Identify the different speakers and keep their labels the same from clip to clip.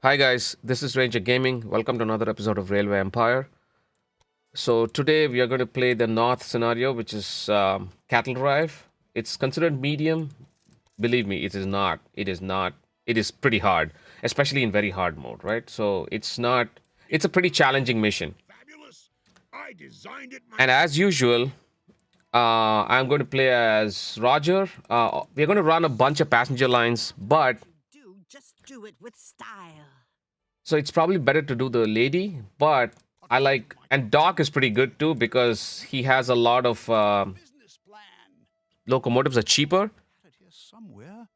Speaker 1: Hi guys, this is Ranger Gaming. Welcome to another episode of Railway Empire. So today we are going to play the North scenario, which is cattle drive. It's considered medium. Believe me, it is not. It is not. It is pretty hard, especially in very hard mode, right? So it's not. It's a pretty challenging mission.
Speaker 2: Fabulous. I designed it
Speaker 1: And
Speaker 2: myself.
Speaker 1: as usual, I'm going to play as Roger. We're going to run a bunch of passenger lines, but
Speaker 3: Just do it with style.
Speaker 1: so it's probably better to do the lady, but I like, and Doc is pretty good too because he has a lot of
Speaker 2: Business plan.
Speaker 1: locomotives are cheaper.
Speaker 2: Had it here somewhere.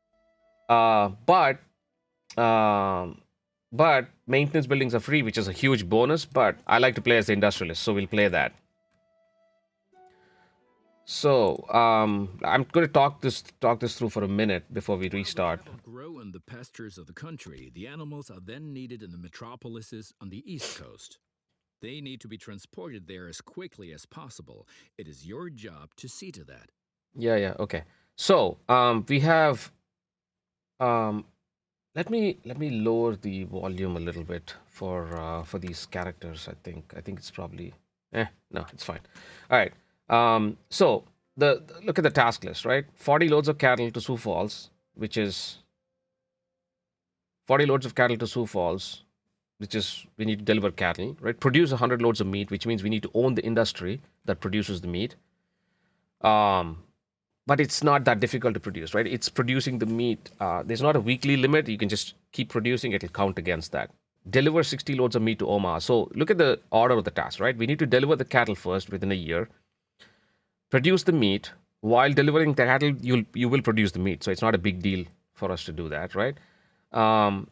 Speaker 1: Uh, but um, but maintenance buildings are free, which is a huge bonus. But I like to play as the industrialist, so we'll play that. So I'm going to talk this through for a minute before we
Speaker 4: While the
Speaker 1: restart.
Speaker 4: cattle grow in the pastures of the country, the animals are then needed in the metropolises on the East Coast. They need to be transported there as quickly as possible. It is your job to see to that.
Speaker 1: Yeah, okay. So we have um, let me lower the volume a little bit for these characters. I think it's probably no, it's fine. All right. So look at the task list, right? 40 loads of cattle to Sioux Falls, which is 40 loads of cattle to Sioux Falls, which is we need to deliver cattle, right? Produce 100 loads of meat, which means we need to own the industry that produces the meat. Um, but it's not that difficult to produce, right? It's producing the meat. There's not a weekly limit. You can just keep producing. It'll count against that. Deliver 60 loads of meat to Omaha. So look at the order of the task, right? We need to deliver the cattle first within a year. Produce the meat. While delivering the cattle, you will produce the meat. So it's not a big deal for us to do that, right? Um,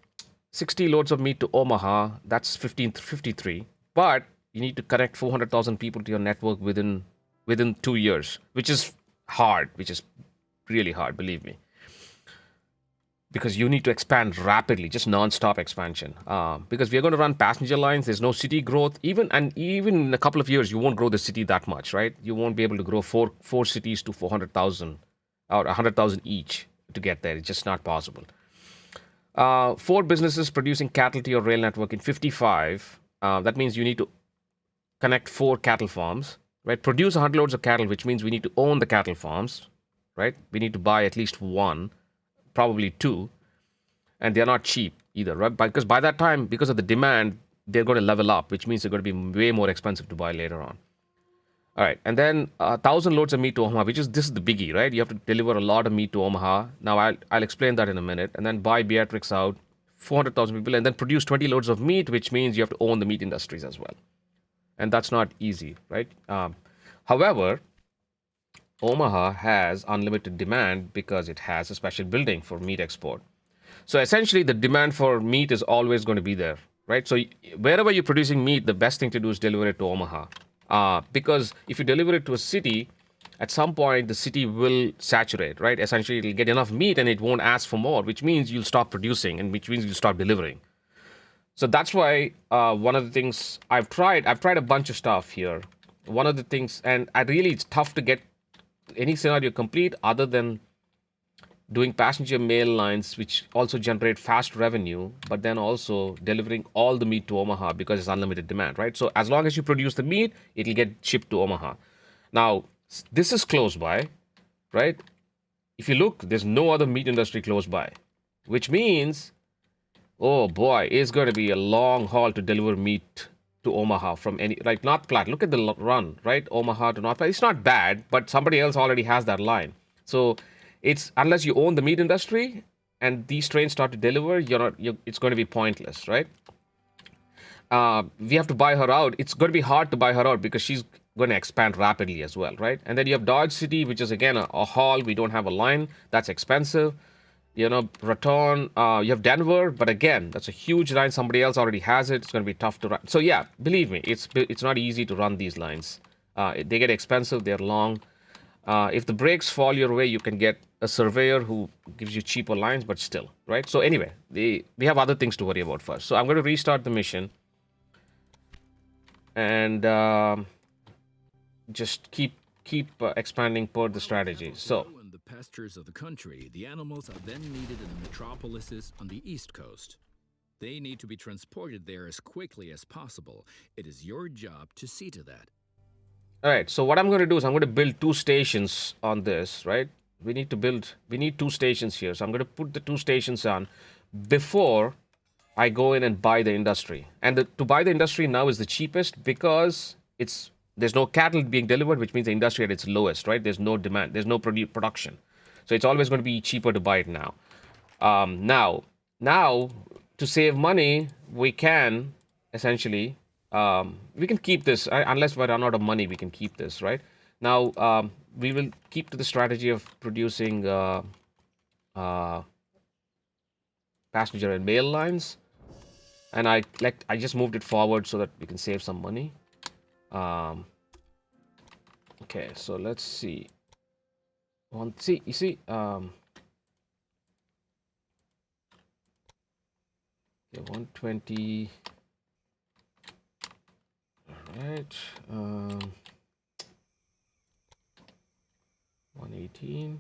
Speaker 1: 60 loads of meat to Omaha. That's 1553. But you need to connect 400,000 people to your network within 2 years, which is hard, which is really hard, believe me, because you need to expand rapidly, just non-stop expansion. Because we're going to run passenger lines, there's no city growth. Even in a couple of years, you won't grow the city that much, right? You won't be able to grow four cities to 400,000 or 100,000 each to get there. It's just not possible. Four businesses producing cattle to your rail network in 55. That means you need to connect four cattle farms, right? Produce 100 loads of cattle, which means we need to own the cattle farms, right? We need to buy at least one, probably two, and they're not cheap either, right? Because by that time, because of the demand, they're going to level up, which means they're going to be way more expensive to buy later on. All right, and then 1,000 loads of meat to Omaha, this is the biggie, right? You have to deliver a lot of meat to Omaha. Now I'll explain that in a minute, and then buy Beatrix out, 400,000 people, and then produce 20 loads of meat, which means you have to own the meat industries as well, and that's not easy, right? However, Omaha has unlimited demand because it has a special building for meat export. So essentially, the demand for meat is always going to be there, right? So wherever you're producing meat, the best thing to do is deliver it to Omaha. Because if you deliver it to a city, at some point the city will saturate, right? Essentially, it'll get enough meat and it won't ask for more, which means you'll stop producing and which means you'll stop delivering. So that's why one of the things I've tried a bunch of stuff here. One of the things, and I really, it's tough to get any scenario complete other than doing passenger mail lines, which also generate fast revenue, but then also delivering all the meat to Omaha because it's unlimited demand, right? So as long as you produce the meat, it'll get shipped to Omaha. Now, this is close by, right? If you look, there's no other meat industry close by, which means, oh boy, it's going to be a long haul to deliver meat to Omaha from any, like North Platte. Look at the run, right? Omaha to North Platte. It's not bad, but somebody else already has that line. So it's unless you own the meat industry and these trains start to deliver, it's going to be pointless, right? We have to buy her out. It's going to be hard to buy her out because she's going to expand rapidly as well, right? And then you have Dodge City, which is again a haul. We don't have a line. That's expensive. Raton. You have Denver, but again, that's a huge line. Somebody else already has it. It's going to be tough to run. So yeah, believe me, it's not easy to run these lines. They get expensive. They're long. If the brakes fall your way, you can get a surveyor who gives you cheaper lines, but still, right? So anyway, we have other things to worry about first. So I'm going to restart the mission and just keep expanding per the strategy. So
Speaker 4: Grow in the pastures of the country, the animals are then needed in the metropolises on the East Coast. They need to be transported there as quickly as possible. It is your job to see to that.
Speaker 1: All right. So what I'm going to do is I'm going to build two stations on this, right? We need two stations here. So I'm going to put the two stations on before I go in and buy the industry. And to buy the industry now is the cheapest because there's no cattle being delivered, which means the industry at its lowest, right? There's no demand, there's no production. So it's always going to be cheaper to buy it now. Now, to save money, we can essentially we can keep this unless we run out of money. We can keep this right now. We will keep to the strategy of producing uh, passenger and mail lines, and I just moved it forward so that we can save some money. Um, okay, so let's see. You see. Okay, 120. All right. 118.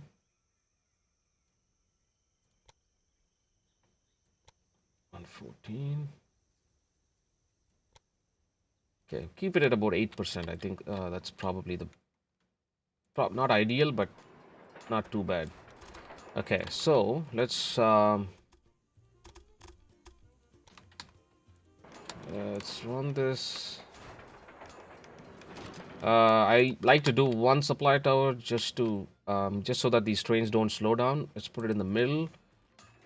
Speaker 1: 114. Okay, keep it at about 8%. I think that's probably not ideal, but not too bad. Okay, so let's run this. I like to do one supply tower just so that these trains don't slow down. Let's put it in the middle,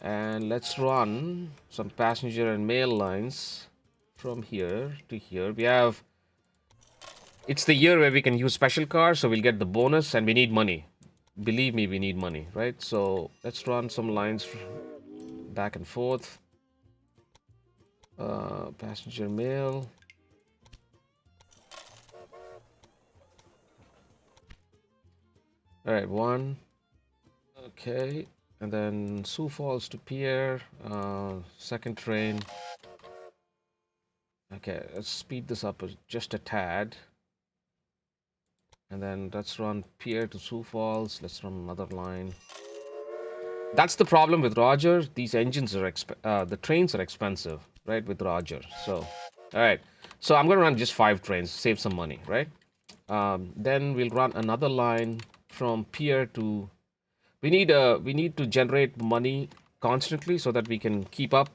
Speaker 1: and let's run some passenger and mail lines from here to here. It's the year where we can use special cars, so we'll get the bonus, and we need money. Believe me, we need money, right? So let's run some lines back and forth. Passenger mail. All right, one. Okay, and then Sioux Falls to Pierre. Second train. Okay, let's speed this up just a tad. And then let's run Pierre to Sioux Falls. Let's run another line. That's the problem with Roger. These engines are the trains are expensive, right? With Roger. So, all right. So I'm gonna run just 5 trains, save some money, right? Then we'll run another line from Pierre to. We need to generate money constantly so that we can keep up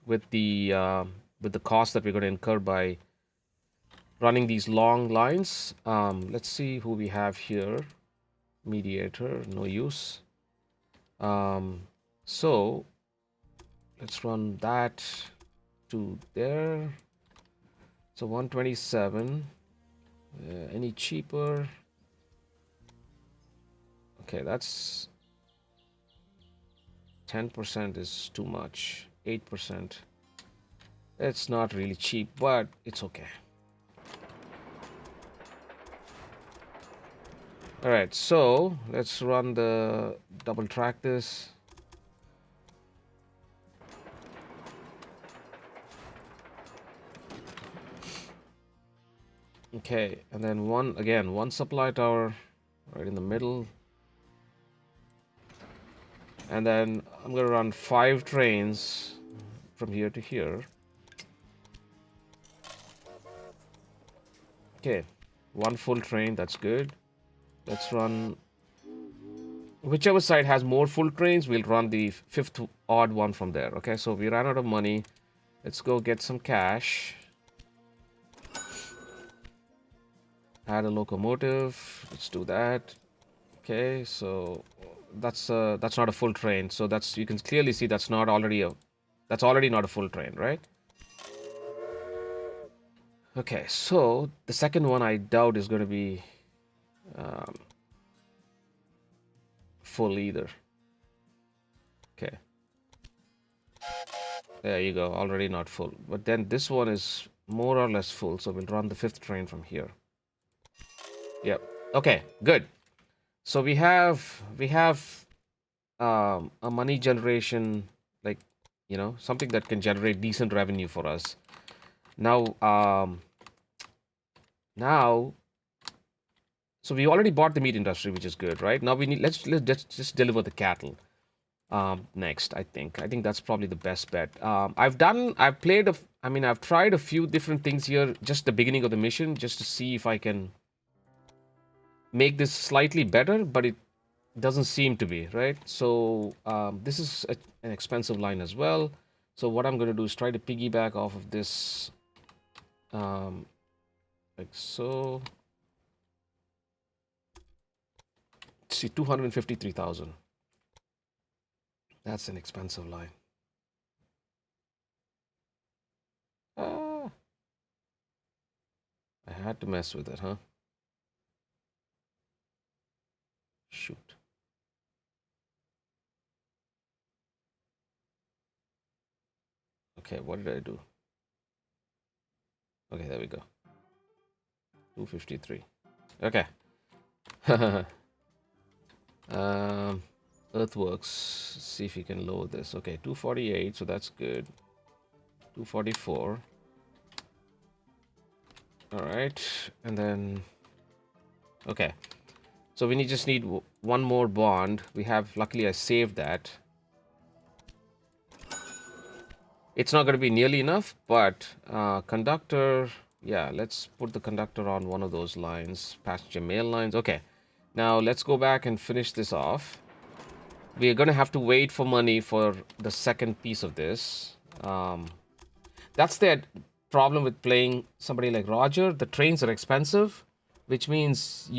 Speaker 1: with the cost that we're going to incur by running these long lines. Let's see who we have here. Mediator, no use. So let's run that to there. So 127. Any cheaper? Okay, that's 10% is too much. 8%. It's not really cheap, but it's okay. All right, so let's run the double track this. Okay, and then one supply tower right in the middle. And then I'm going to run 5 trains from here to here. Okay, one full train, that's good. Let's run whichever side has more full trains, we'll run the 5th odd one from there. Okay, so we ran out of money. Let's go get some cash. Add a locomotive. Let's do that. Okay, so that's not a full train. So you can clearly see that's already not a full train, right? Okay, so the second one I doubt is going to be full either. Okay. There you go, already not full. But then this one is more or less full, so we'll run the 5th train from here. Yep. Okay, good. So we have a money generation, like, something that can generate decent revenue for us. Now, so we already bought the meat industry, which is good, right? Now let's just deliver the cattle. next. I think that's probably the best bet. I've played I've tried a few different things here, just the beginning of the mission, just to see if I can make this slightly better, but it doesn't seem to be, right? So this is an expensive line as well. So what I'm going to do is try to piggyback off of this, like so. Let's see, 253,000. That's an expensive line. Ah, I had to mess with it, huh? Shoot. Okay, what did I do? Okay, there we go. 253. Okay. um, Earthworks. Let's see if you can load this. Okay, 248. So that's good. 244. All right, and then okay. So we just need one more bond. We have. Luckily, I saved that. It's not going to be nearly enough, but conductor. Yeah, let's put the conductor on one of those lines. Passenger mail lines. Okay. Now let's go back and finish this off. We are going to have to wait for money for the second piece of this. That's the problem with playing somebody like Roger. The trains are expensive, which means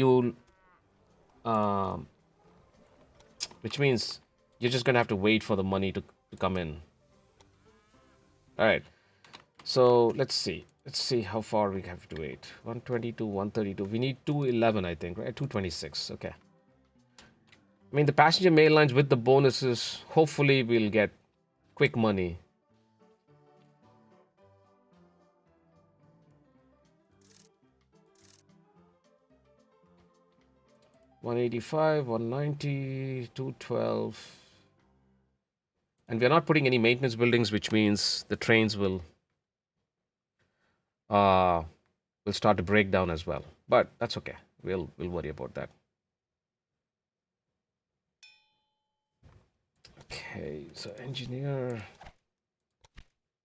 Speaker 1: um, which means you're just going to have to wait for the money to come in. All right. So let's see. Let's see how far we have to wait. 122, 132. We need 211, I think, right? 226. Okay. I mean, the passenger mail lines with the bonuses, hopefully we'll get quick money. $185, 190, 212. And we're not putting any maintenance buildings, which means the trains uh will start to break down as well. But that's okay. We'll worry about that. Okay, so engineer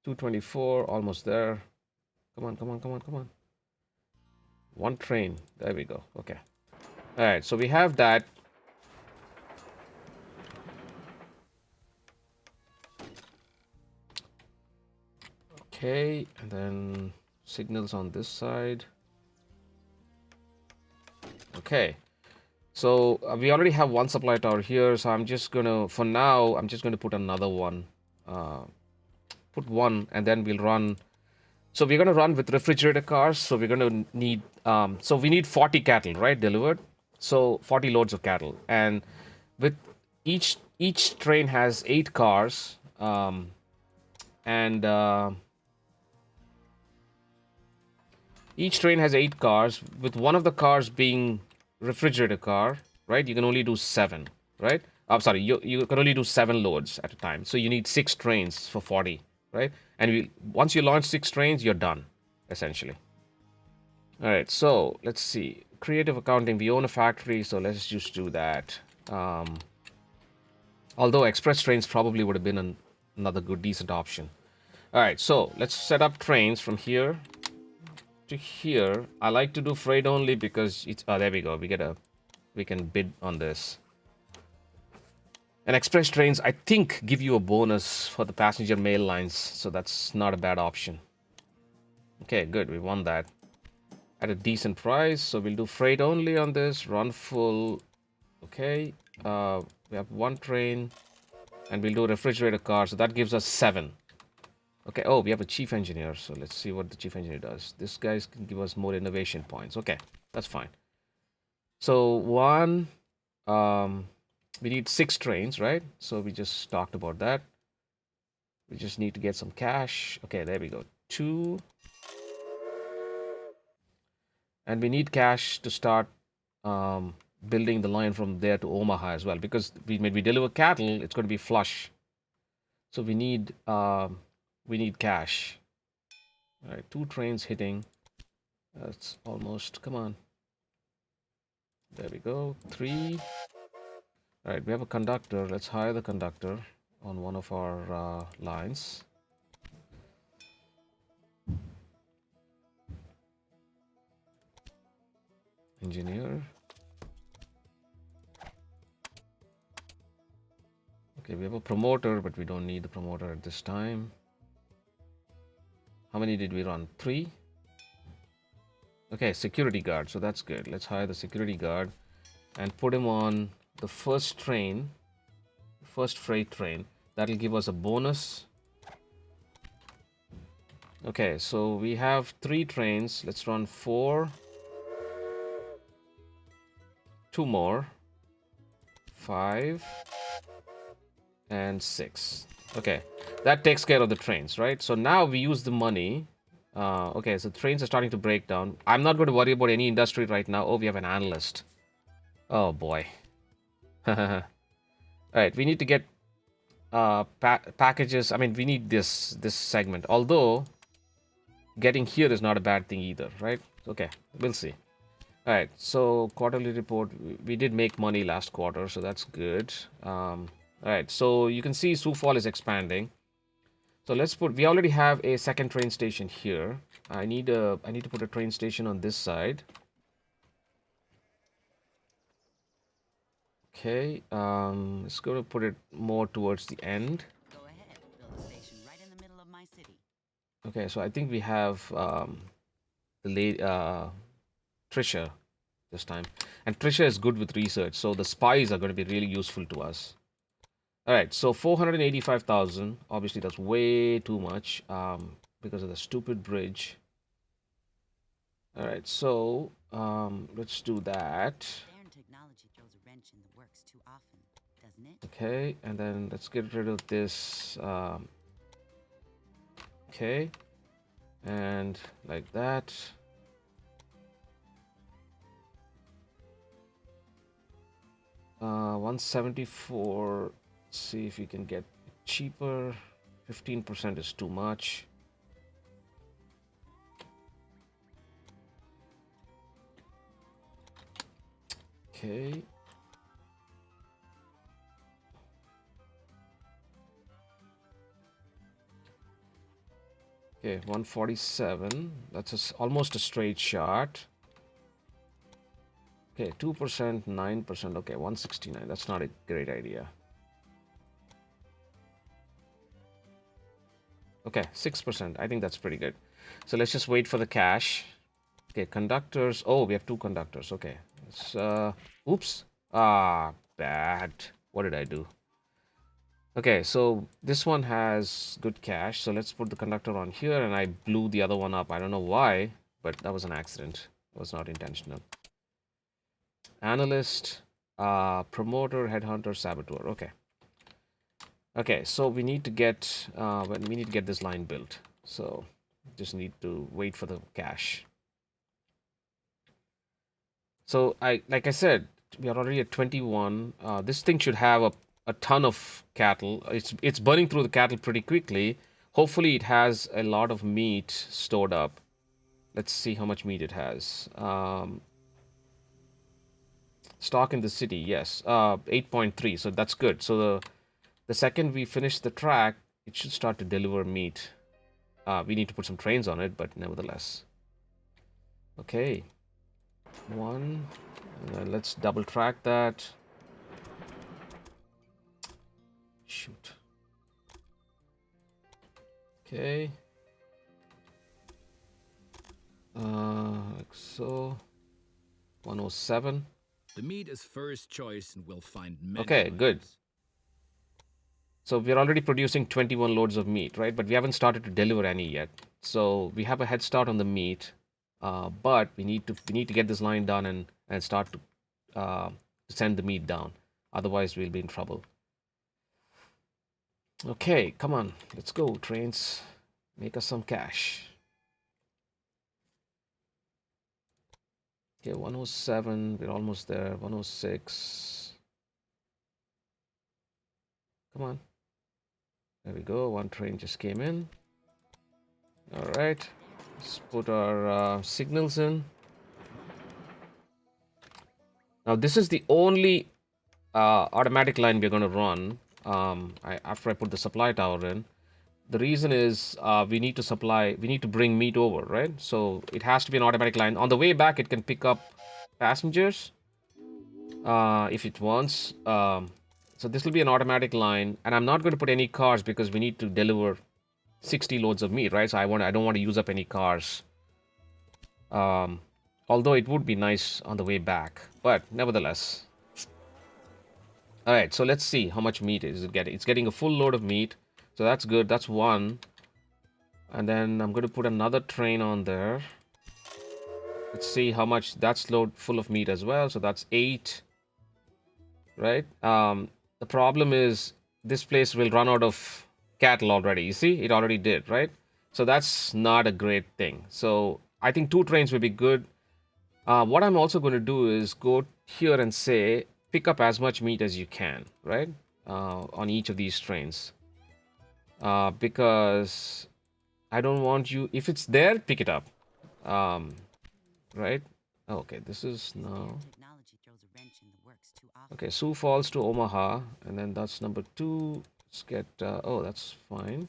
Speaker 1: 224, almost there. Come on, come on, come on, come on. One train. There we go. Okay. All right, so we have that. Okay, and then signals on this side. Okay. So we already have one supply tower here, so I'm just gonna, for now, I'm just gonna put another one. Put one, and then we'll run. So we're gonna run with refrigerator cars. So we're gonna need, so we need 40 cattle, right, delivered. So 40 loads of cattle, and with each train has 8 cars, and each train has 8 cars. With one of the cars being refrigerator car, right? You can only do 7, right? I'm sorry, you can only do 7 loads at a time. So you need 6 trains for 40, right? And once you launch 6 trains, you're done, essentially. All right, so let's see. Creative accounting. We own a factory, so let's just do that. Although express trains probably would have been another good, decent option. All right, so let's set up trains from here to here. I like to do freight only because it's. Oh, there we go. We can bid on this. And express trains, I think, give you a bonus for the passenger mail lines, so that's not a bad option. Okay, good. We won that at a decent price. So we'll do freight only on this. Run full. Okay. We have one train, and we'll do refrigerator car. So that gives us 7. Okay. Oh, we have a chief engineer. So let's see what the chief engineer does. This guy can give us more innovation points. Okay, that's fine. So we need 6 trains, right? So we just talked about that. We just need to get some cash. Okay, there we go. 2. And we need cash to start building the line from there to Omaha as well, because when we deliver cattle, it's going to be flush. So we need cash. All right, 2 trains hitting. That's almost. Come on. There we go. 3. All right, we have a conductor. Let's hire the conductor on one of our lines. Engineer. Okay, we have a promoter, but we don't need the promoter at this time. How many did we run? 3? Okay, security guard. So that's good. Let's hire the security guard and put him on the first train, first freight train. That'll give us a bonus. Okay, so we have 3 trains. Let's run 4. 2 more. 5 and 6. Okay, that takes care of the trains, right? So now we use the money. Okay, so trains are starting to break down. I'm not going to worry about any industry right now. Oh, we have an analyst. Oh boy. All right, we need to get packages. I mean, we need this segment. Although getting here is not a bad thing either, right? Okay, we'll see. All right, so quarterly report. We did make money last quarter, so that's good. All right, so you can see Sioux Falls is expanding. So let's put. We already have a second train station here. I need to put a train station on this side. Okay, let's go to put it more towards the end.
Speaker 3: Go ahead, build a station right in the middle of my city.
Speaker 1: Okay, so I think we have the late Trisha this time, and Trisha is good with research, so the spies are going to be really useful to us. All right, so 485,000. Obviously, that's way too much because of the stupid bridge. All right, so let's do that.
Speaker 3: Modern technology throws a wrench in the works too often, doesn't it?
Speaker 1: Okay, and then let's get rid of this. Okay, and like that. 174. See if we can get cheaper. 15% is too much. Okay. Okay, 147. That's almost a straight shot. Okay, 2%, 9%. Okay, 169. That's not a great idea. Okay, 6%. I think that's pretty good. So let's just wait for the cash. Okay, conductors. Oh, we have 2 conductors. Okay. Let's, oops. Ah, bad. What did I do? Okay, so this one has good cash. So let's put the conductor on here, and I blew the other one up. I don't know why, but that was an accident. It was not intentional. Analyst, promoter, headhunter, saboteur. Okay. Okay, so we need to get this line built. So just need to wait for the cash. So like I said, we are already at 21. This thing should have a ton of cattle. It's burning through the cattle pretty quickly. Hopefully, it has a lot of meat stored up. Let's see how much meat it has. Stock in the city, yes, 8.3. So that's good. So the second we finish the track, it should start to deliver meat. We need to put some trains on it, but nevertheless. Okay. 1. And then let's double track that. Shoot. Okay. Like so. 107.
Speaker 4: The meat is first choice and we'll find many
Speaker 1: Okay, good.
Speaker 4: buyers.
Speaker 1: So we're already producing 21 loads of meat, right? But we haven't started to deliver any yet. So we have a head start on the meat, but we need to get this line done and start to send the meat down. Otherwise, we'll be in trouble. Okay, come on, let's go, trains. Make us some cash. Okay, 107. We're almost there. 106. Come on. There we go. One train just came in. All right. Let's put our signals in. Now, this is the only automatic line we're going to run after I put the supply tower in. The reason is we need to bring meat over, right? So it has to be an automatic line. On the way back, it can pick up passengers if it wants. So this will be an automatic line, and I'm not going to put any cars because we need to deliver 60 loads of meat, right? So I don't want to use up any cars. Um, Although it would be nice on the way back, but nevertheless. All right, so let's see how much meat is it getting. It's getting a full load of meat, so that's good. That's one. And then I'm going to put another train on there. Let's see how much that's load full of meat as well. So that's 8, right? The problem is this place will run out of cattle already. You see, it already did, right? So that's not a great thing. So I think 2 trains will be good. What I'm also going to do is go here and say pick up as much meat as you can, right? On each of these trains. Because I don't want you, if it's there, pick it up. Right? Okay, this is now.
Speaker 3: Technology throws a wrench in the works too often.
Speaker 1: Okay, Sioux Falls to Omaha, and then that's number 2. Let's get, oh, that's fine.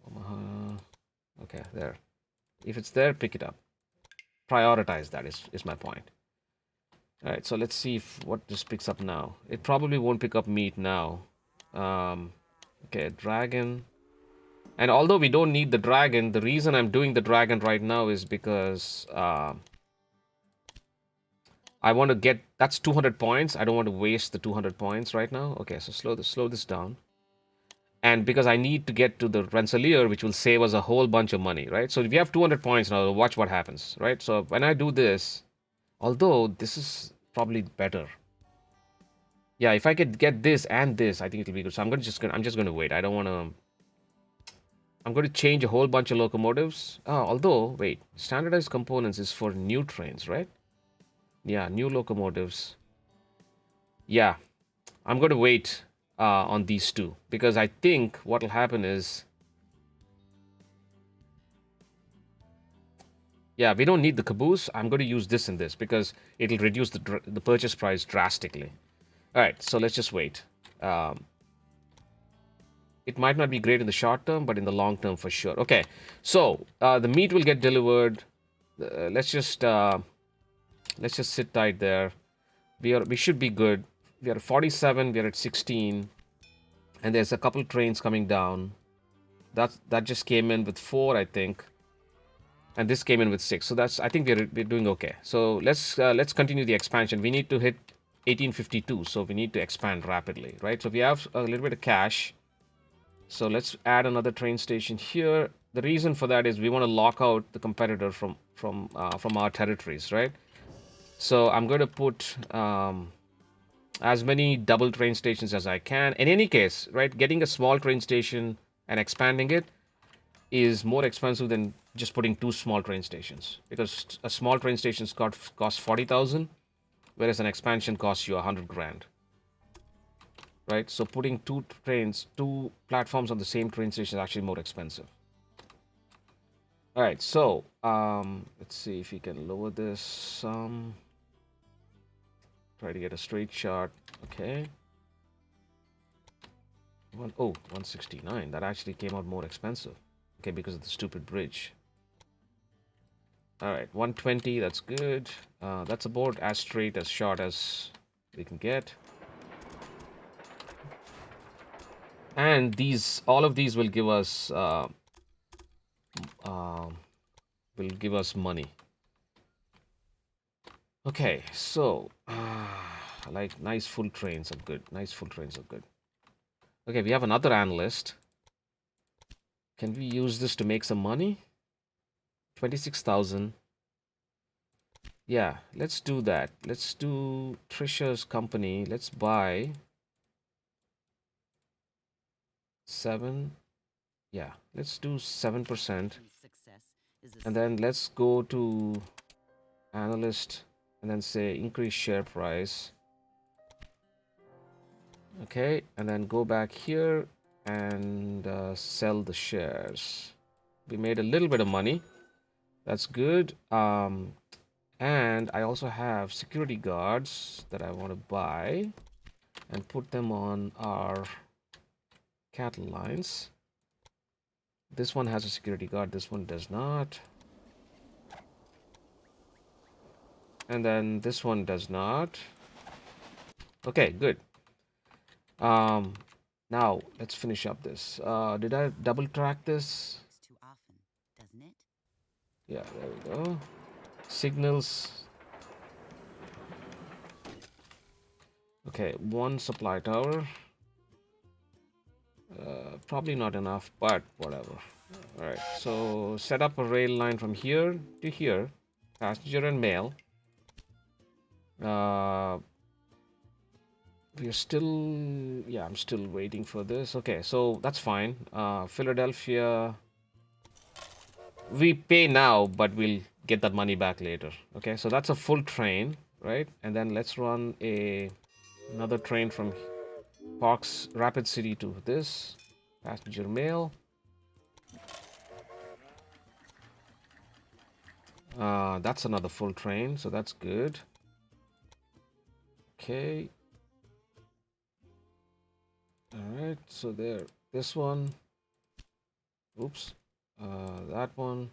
Speaker 1: Omaha. Okay, there. If it's there, pick it up. Prioritize that is my point. All right, so let's see if what this picks up now. It probably won't pick up meat now. Okay, dragon. And although we don't need the dragon, the reason I'm doing the dragon right now is because I want to get, that's 200 points. I don't want to waste the 200 points right now. Okay, so slow this down. And because I need to get to the Rensselaer, which will save us a whole bunch of money, right? So if we have 200 points now, watch what happens, right? So when I do this, although this is probably better. Yeah, if I could get this and this, I think it'll be good. So I'm just gonna wait. I don't want to. I'm going to change a whole bunch of locomotives. Although, wait, standardized components is for new trains, right? Yeah, new locomotives. Yeah, I'm going to wait on these two because I think what will happen is, yeah, we don't need the caboose. I'm going to use this and this because it'll reduce the purchase price drastically. All right, so let's just wait. Um, it might not be great in the short term, but in the long term for sure. Okay, so the meat will get delivered. Let's just sit tight there. We should be good. We are at 47. We are at 16, and there's a couple trains coming down. That just came in with 4, I think, and this came in with 6. So that's, I think we're doing okay. So let's continue the expansion. We need to hit 1852, so we need to expand rapidly, right? So we have a little bit of cash. So let's add another train station here. The reason for that is we want to lock out the competitor from our territories, right? So I'm going to put as many double train stations as I can. In any case, right, getting a small train station and expanding it is more expensive than just putting 2 small train stations because a small train station costs 40,000, whereas an expansion costs you 100 grand. Right, so putting 2 platforms on the same train station is actually more expensive. All right, so let's see if we can lower this some. Try to get a straight shot. Okay. 169. That actually came out more expensive. Okay, because of the stupid bridge. All right, 120. That's good. That's about as straight as shot as we can get. And all of these will give us money. Okay, so like nice full trains are good. Nice full trains are good. Okay, we have another analyst. Can we use this to make some money? 26,000. Yeah, let's do that. Let's do Trisha's company. Let's buy 7. Yeah, let's do 7%.
Speaker 3: Success is a
Speaker 1: And then let's go to analyst and then say increase share price. Okay, and then go back here and sell the shares. We made a little bit of money. That's good. And I also have security guards that I want to buy and put them on our cattle lines. This one has a security guard, this one does not. And then this one does not. Okay, good. Um, Now let's finish up this. Did I double track this?
Speaker 3: Works too often, doesn't it?
Speaker 1: Yeah, there we go. Signals. Okay, one supply tower. Probably not enough, but whatever. All right, so set up a rail line from here to here, passenger and mail. Uh, we are still, yeah, I'm still waiting for this. Okay, so that's fine. Philadelphia, we pay now, but we'll get that money back later. Okay, so that's a full train, right? And then let's run another train from Parks Rapid City to this passenger mail. That's another full train, so that's good. Okay. All right, so there. This one. Oops. That one.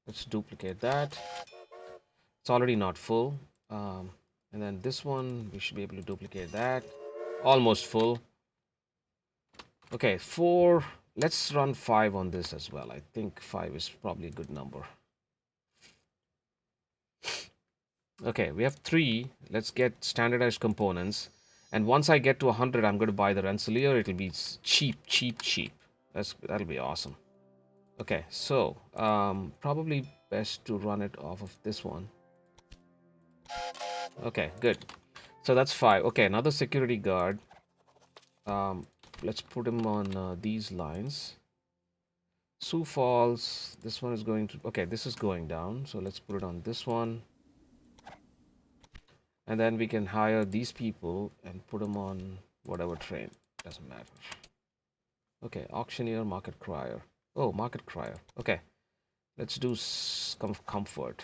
Speaker 1: Let's duplicate that. It's already not full. And then this one, we should be able to duplicate that. Almost full. Okay, 4. Let's run 5 on this as well. I think 5 is probably a good number. Okay, we have 3. Let's get standardized components. And once I get to 100, I'm going to buy the Rensselaer. It'll be cheap, cheap, cheap. That'll be awesome. Okay, so probably best to run it off of this one. Okay, good. So that's 5. Okay, another security guard. Let's put him on these lines. Sioux Falls. This one is going to. Okay, this is going down. So let's put it on this one. And then we can hire these people and put them on whatever train. Doesn't matter. Okay, auctioneer, market crier. Oh, market crier. Okay, let's do comfort.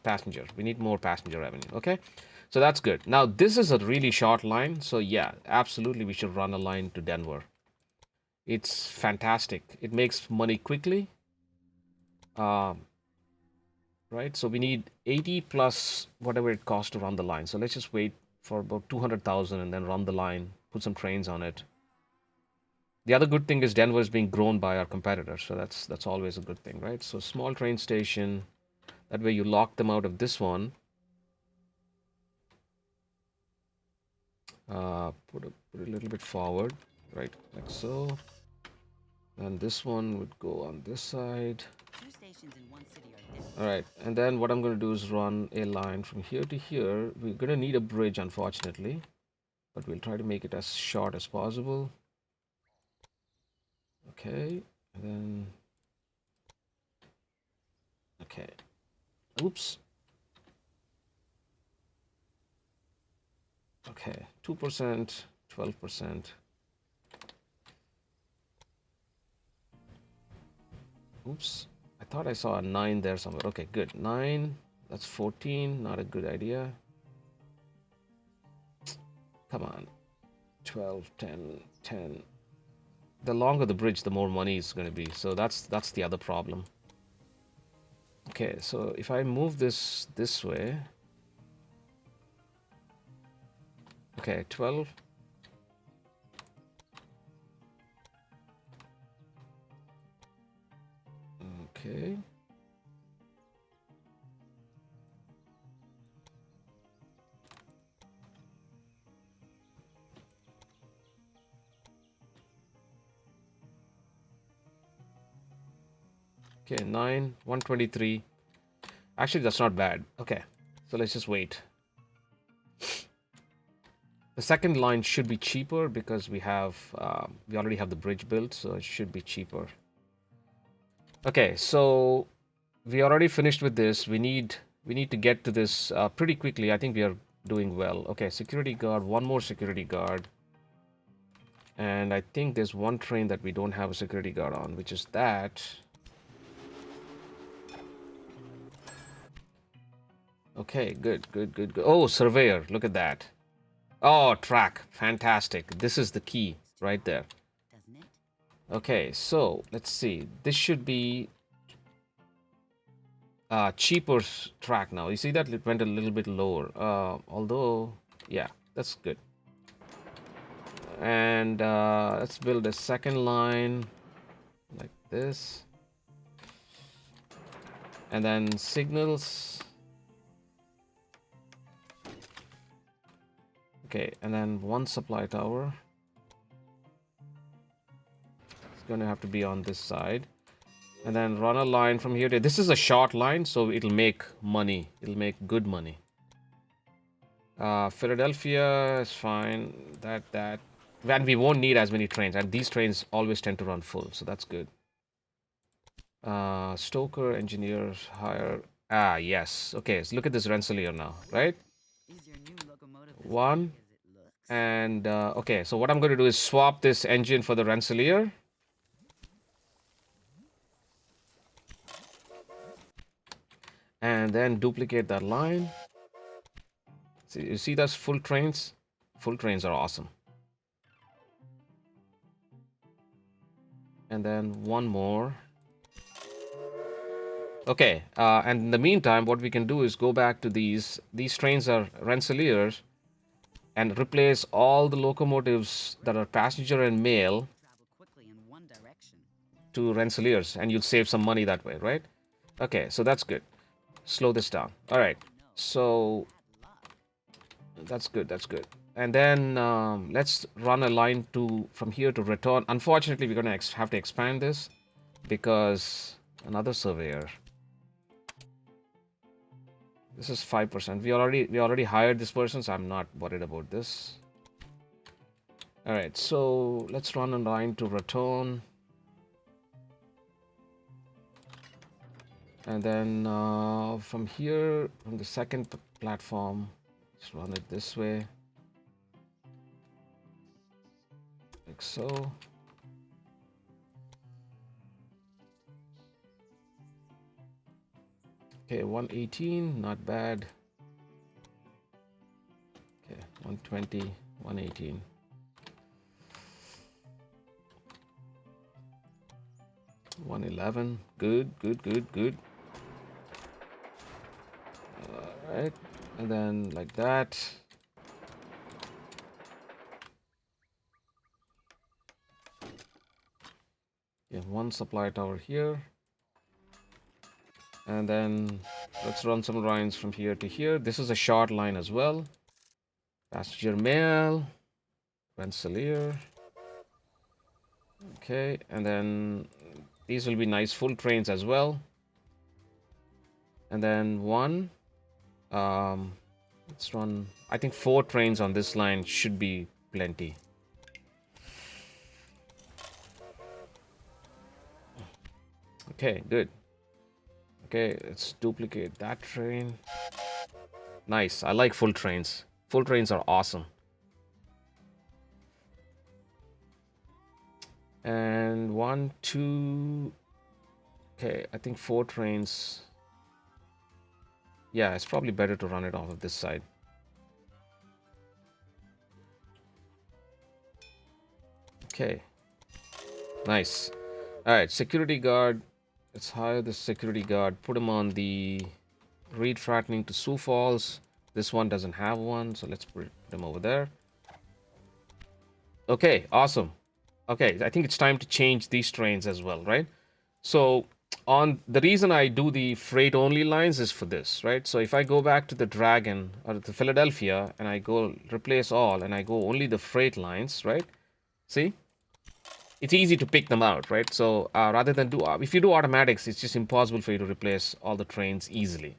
Speaker 1: Passenger. We need more passenger revenue. Okay, so that's good. Now, this is a really short line. So, yeah, absolutely, we should run a line to Denver. It's fantastic. It makes money quickly. Um, right? So, we need 80 plus whatever it costs to run the line. So, let's just wait for about 200,000 and then run the line, put some trains on it. The other good thing is Denver is being grown by our competitors, so that's always a good thing, right? So small train station, that way you lock them out of this one. Put a little bit forward, right, like so. And this one would go on this side.
Speaker 3: 2 stations in one city are different.
Speaker 1: All right, and then what I'm going to do is run a line from here to here. We're going to need a bridge, unfortunately, but we'll try to make it as short as possible. Okay, and then okay. Oops. Okay, 2%, 12%. Oops, I thought I saw a 9 there somewhere. Okay, good. 9, that's 14, not a good idea. Come on. 12, 10, 10. The longer the bridge, the more money is going to be. So that's the other problem. Okay, so if I move this way. Okay, 12. Okay. Okay, 9, 123. Actually, that's not bad. Okay, so let's just wait. The second line should be cheaper because we already have the bridge built, so it should be cheaper. Okay, so we already finished with this. We need to get to this pretty quickly. I think we are doing well. Okay, security guard, one more security guard. And I think there's one train that we don't have a security guard on, which is that. Okay, good, good, good, good. Oh, surveyor, look at that. Oh, track, fantastic. This is the key right there.
Speaker 3: Doesn't it?
Speaker 1: Okay, so let's see. This should be cheaper track now. You see that it went a little bit lower. Although, yeah, that's good. And let's build a second line like this. And then signals. Okay, and then one supply tower. It's going to have to be on this side. And then run a line from here to... This is a short line, so it'll make money. It'll make good money. Philadelphia is fine. That. And we won't need as many trains. And these trains always tend to run full, so that's good. Stoker, engineers, hire... Ah, yes. Okay, so look at this Rensselaer now, right?
Speaker 3: Is your new locomotive as
Speaker 1: One.
Speaker 3: heavy as it looks?
Speaker 1: And, okay, so what I'm going to do is swap this engine for the Rensselaer. And then duplicate that line. See, you see those full trains? Full trains are awesome. And then one more. Okay, and in the meantime, what we can do is go back to these. These trains are Rensselaers, and replace all the locomotives that are passenger and mail
Speaker 3: Travel quickly in one direction.
Speaker 1: to Rensselaers, and you'll save some money that way, right? Okay, so that's good. Slow this down. All right, so
Speaker 3: Bad luck.
Speaker 1: that's good. That's good. And then let's run a line to from here to return. Unfortunately, we're gonna have to expand this because another surveyor. This is 5%. We already hired this person, so I'm not worried about this. All right, so let's run a line to return. And then from here, from the second platform, let's run it this way. Like so. Okay, 118, not bad. Okay, 120, 118. One 11. Good, good, good, good. All right, and then like that. Yeah, one supply tower here. And then let's run some lines from here to here. This is a short line as well. Passenger mail, Rensselaer. Okay, and then these will be nice full trains as well. And then one. Let's run. I think 4 trains on this line should be plenty. Okay, good. Okay, let's duplicate that train. Nice. I like full trains. Full trains are awesome. And 1, 2. Okay, I think 4 trains. Yeah, it's probably better to run it off of this side. Okay. Nice. All right, security guard. Let's hire the security guard. Put him on the read threatening to Sioux Falls. This one doesn't have one, so let's put him over there. Okay, awesome. Okay, I think it's time to change these trains as well, right? So on the reason I do the freight only lines is for this, right? So if I go back to the Dragon or the Philadelphia and I go replace all and I go only the freight lines, right? See? It's easy to pick them out, right? So rather than do, if you do automatics, it's just impossible for you to replace all the trains easily.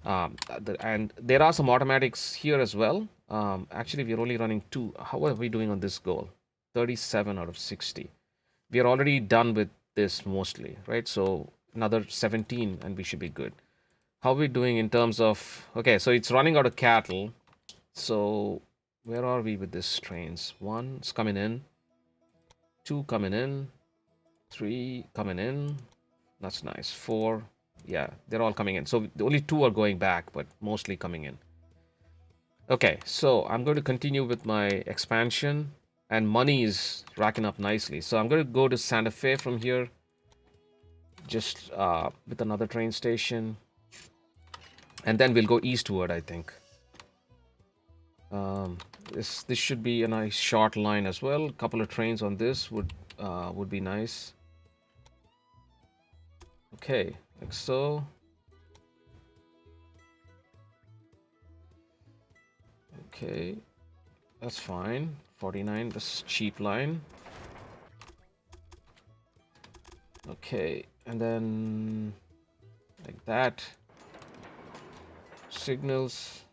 Speaker 1: And there are some automatics here as well. Actually, we're only running 2. How are we doing on this goal? 37 out of 60. We are already done with this mostly, right? So another 17 and we should be good. How are we doing in terms of... Okay, so it's running out of cattle. So where are we with this trains? 1's coming in. 2 coming in. 3 coming in. That's nice. 4. Yeah, they're all coming in. So the only 2 are going back, but mostly coming in. Okay, so I'm going to continue with my expansion, and money is racking up nicely. So I'm going to go to Santa Fe from here, just with another train station, and then we'll go eastward, I think. Um, this should be a nice short line as well. A couple of trains on this would be nice. Okay, like so. Okay, that's fine. 49, that's cheap line. Okay, and then like that. Signals.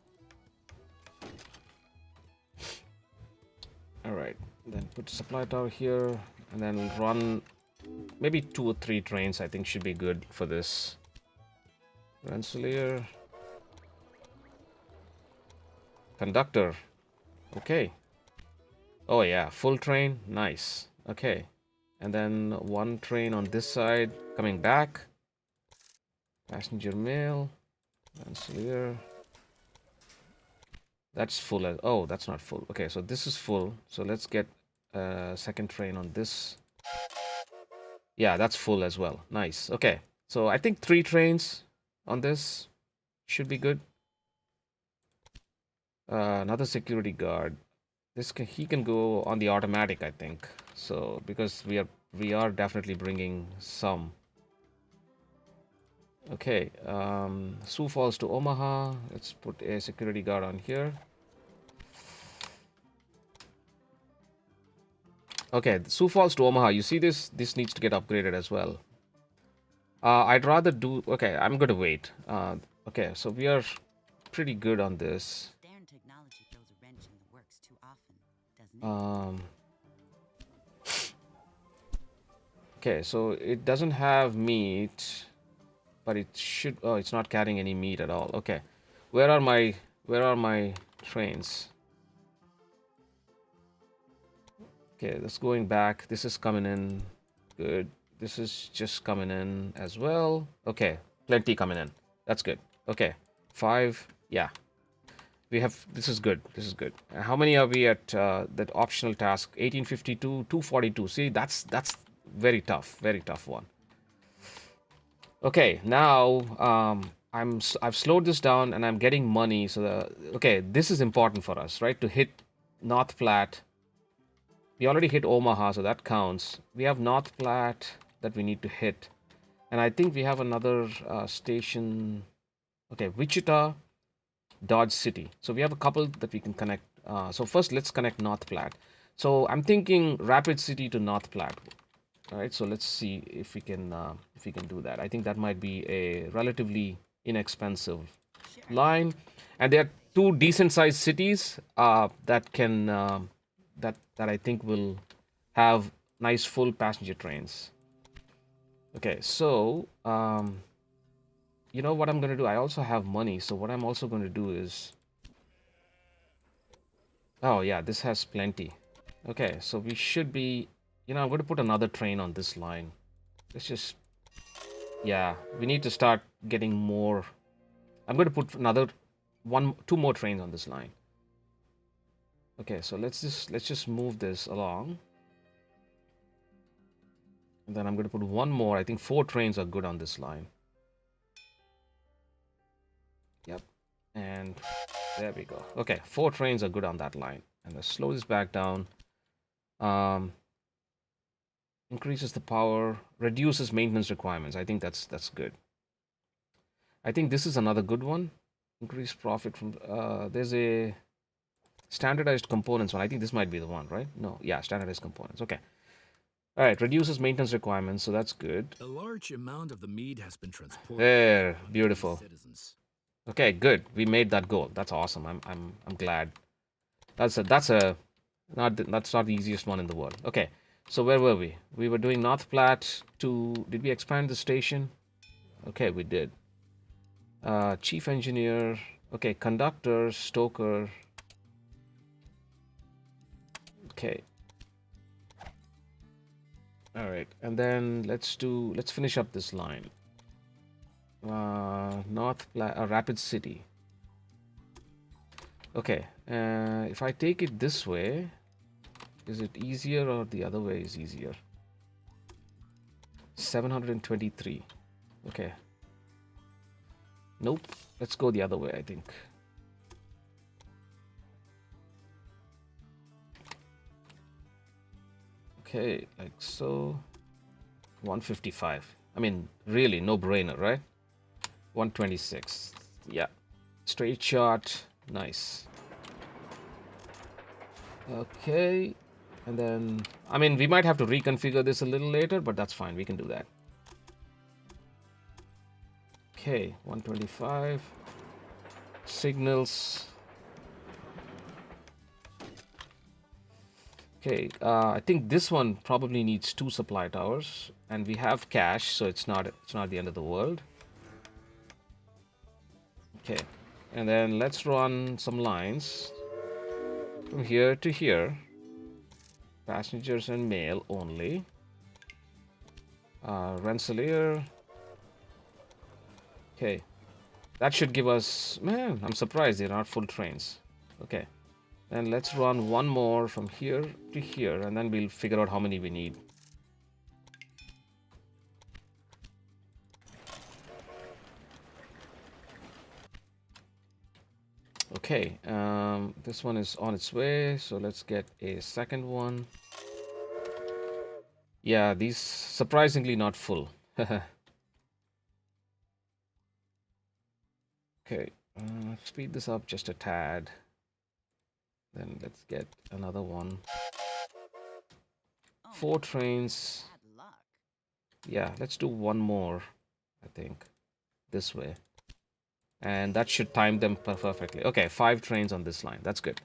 Speaker 1: All right, then put supply tower here, and then run maybe 2 or 3 trains. I think should be good for this. Rensselaer. Conductor. Okay. Oh yeah, full train. Nice. Okay. And then 1 train on this side coming back. Passenger mail. Rensselaer. That's full. Oh, that's not full. Okay, so this is full. So let's get a second train on this. Yeah, that's full as well. Nice. Okay. So I think 3 trains on this should be good. Another security guard. He can go on the automatic, I think. So because we are definitely bringing some. Okay. Sioux Falls to Omaha. Let's put a security guard on here. Okay, Sioux Falls to Omaha. You see this? This needs to get upgraded as well. I'd rather do. Okay, I'm going to wait. Okay, so we are pretty good on this.
Speaker 3: Modern technology throws a wrench in the works too often, doesn't it?
Speaker 1: Okay, so it doesn't have meat, but it should. Oh, it's not carrying any meat at all. Okay, where are my trains? Okay, that's going back. This is coming in. Good. This is just coming in as well. Okay, plenty coming in. That's good. Okay, 5. Yeah, we have. This is good. This is good. How many are we at that optional task? 1852, 242. See, that's very tough. Very tough one. Okay, now I've slowed this down and I'm getting money. So okay, this is important for us, right? To hit North Platte. We already hit Omaha, so that counts. We have North Platte that we need to hit, and I think we have another station. Okay, Wichita, Dodge City. So we have a couple that we can connect. So first, let's connect North Platte. So I'm thinking Rapid City to North Platte. All right, so let's see if we can do that. I think that might be a relatively inexpensive line, and there are 2 decent-sized cities that can that I think will have nice full passenger trains. Okay, so you know what I'm going to do? I also have money, so what I'm also going to do is, oh yeah, this has plenty. Okay, so we should be, I'm going to put another train on this line. Let's just, yeah, we need to start getting more. I'm going to put another 2 more trains on this line. Okay, so let's just move this along. And then I'm going to put 1 more. I think 4 trains are good on this line. Yep. And there we go. Okay, 4 trains are good on that line. And let's slow this back down. Um, increases the power, reduces maintenance requirements. I think that's good. I think this is another good one. Increase profit from. There's a standardized components one. I think this might be the one, right? No, yeah, standardized components. Okay. All right, reduces maintenance requirements, so that's good.
Speaker 4: A large amount of the meat has been transported
Speaker 1: There,
Speaker 4: by
Speaker 1: beautiful.
Speaker 4: citizens.
Speaker 1: Okay, good. We made that goal. That's awesome. I'm glad. That's that's not the easiest one in the world. Okay, so where were we? We were doing North Platte to. Did we expand the station? Okay, we did. Chief engineer. Okay, conductor, stoker. Okay. All right, and then let's finish up this line. Rapid City. Okay, if I take it this way, is it easier or the other way is easier? 723. Okay. Nope. Let's go the other way, I think. Okay, like so. 155. I mean, really, no brainer, right? 126. Yeah. Straight shot. Nice. Okay. And then, I mean, we might have to reconfigure this a little later, but that's fine. We can do that. Okay, 125. Signals. Okay, I think this one probably needs 2 supply towers, and we have cash, so it's not the end of the world. Okay, and then let's run some lines from here to here. Passengers and mail only. Rensselaer. Okay, that should give us. Man, I'm surprised they're not full trains. Okay, then let's run one more from here to here, and then we'll figure out how many we need. Okay, this one is on its way, so let's get a second one. Yeah, these surprisingly not full. Okay, speed this up just a tad. Then let's get another one.
Speaker 3: Oh,
Speaker 1: 4 trains.
Speaker 3: bad luck.
Speaker 1: Yeah, let's do one more, I think, this way. And that should time them perfectly. Okay, 5 trains on this line. That's good.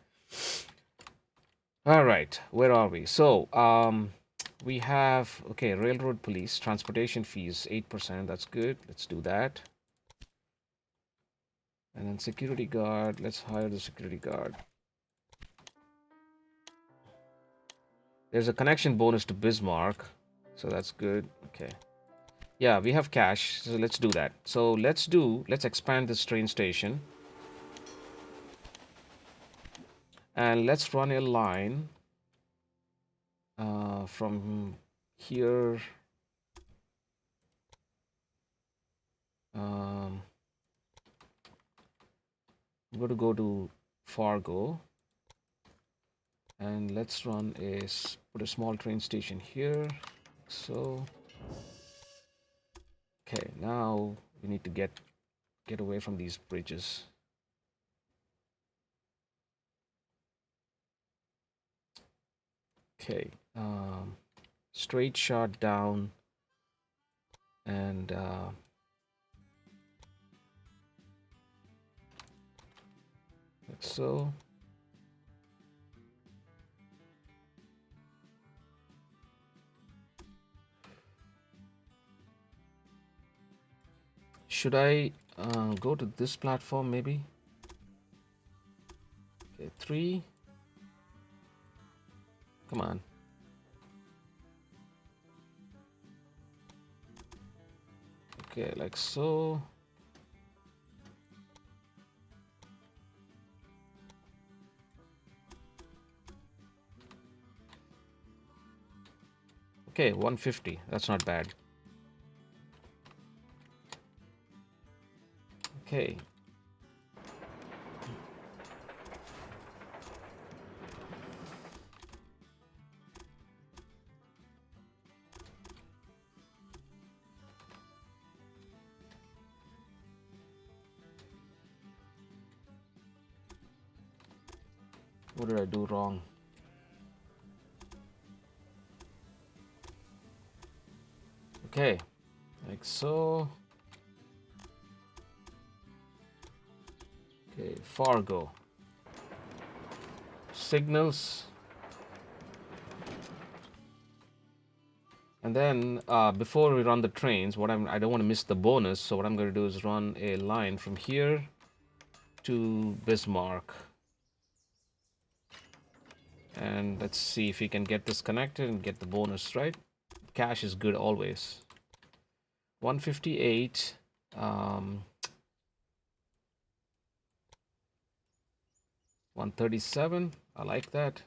Speaker 1: All right, where are we? So, we have, okay, railroad police, transportation fees, 8%. That's good. Let's do that. And then security guard. Let's hire the security guard. There's a connection bonus to Bismarck. So that's good. Okay. Yeah, we have cash. So let's do that. So let's expand this train station. And let's run a line from here. I'm going to go to Fargo. And let's put a small train station here. So, okay, now we need to get away from these bridges. Okay, straight shot down, and like so. Should I go to this platform maybe? Okay, 3. Come on. Okay, like so. Okay, 150. That's not bad. Okay. What did I do wrong? Okay, like so. Okay, Fargo. Signals. And then before we run the trains, I don't want to miss the bonus, so what I'm going to do is run a line from here to Bismarck. And let's see if we can get this connected and get the bonus, right? Cash is good always. 158. Um, 137. I like that.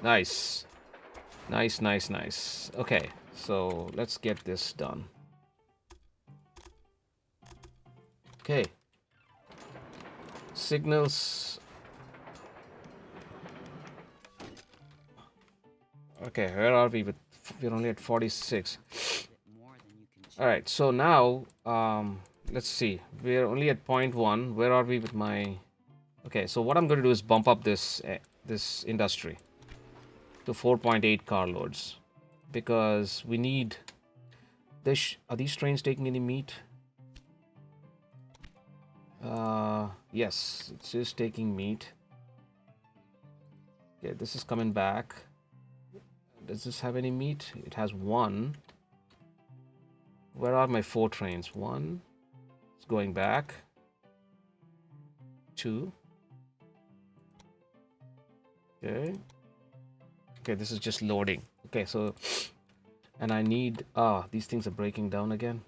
Speaker 1: Nice. Nice, nice, nice. Okay, so let's get this done. Okay. Signals. Okay, where are we? We're only at 46.
Speaker 3: bit more than you can
Speaker 1: All right, so now let's see. We're only at point one. Where are we with my? Okay, so what I'm going to do is bump up this industry to 4.8 carloads because we need this. Are these trains taking any meat? Yes, it's just taking meat. Yeah, this is coming back. Does this have any meat? It has one. Where are my 4 trains? One. It's going back. 2. Okay. Okay, this is just loading. Okay, so and I need these things are breaking down again.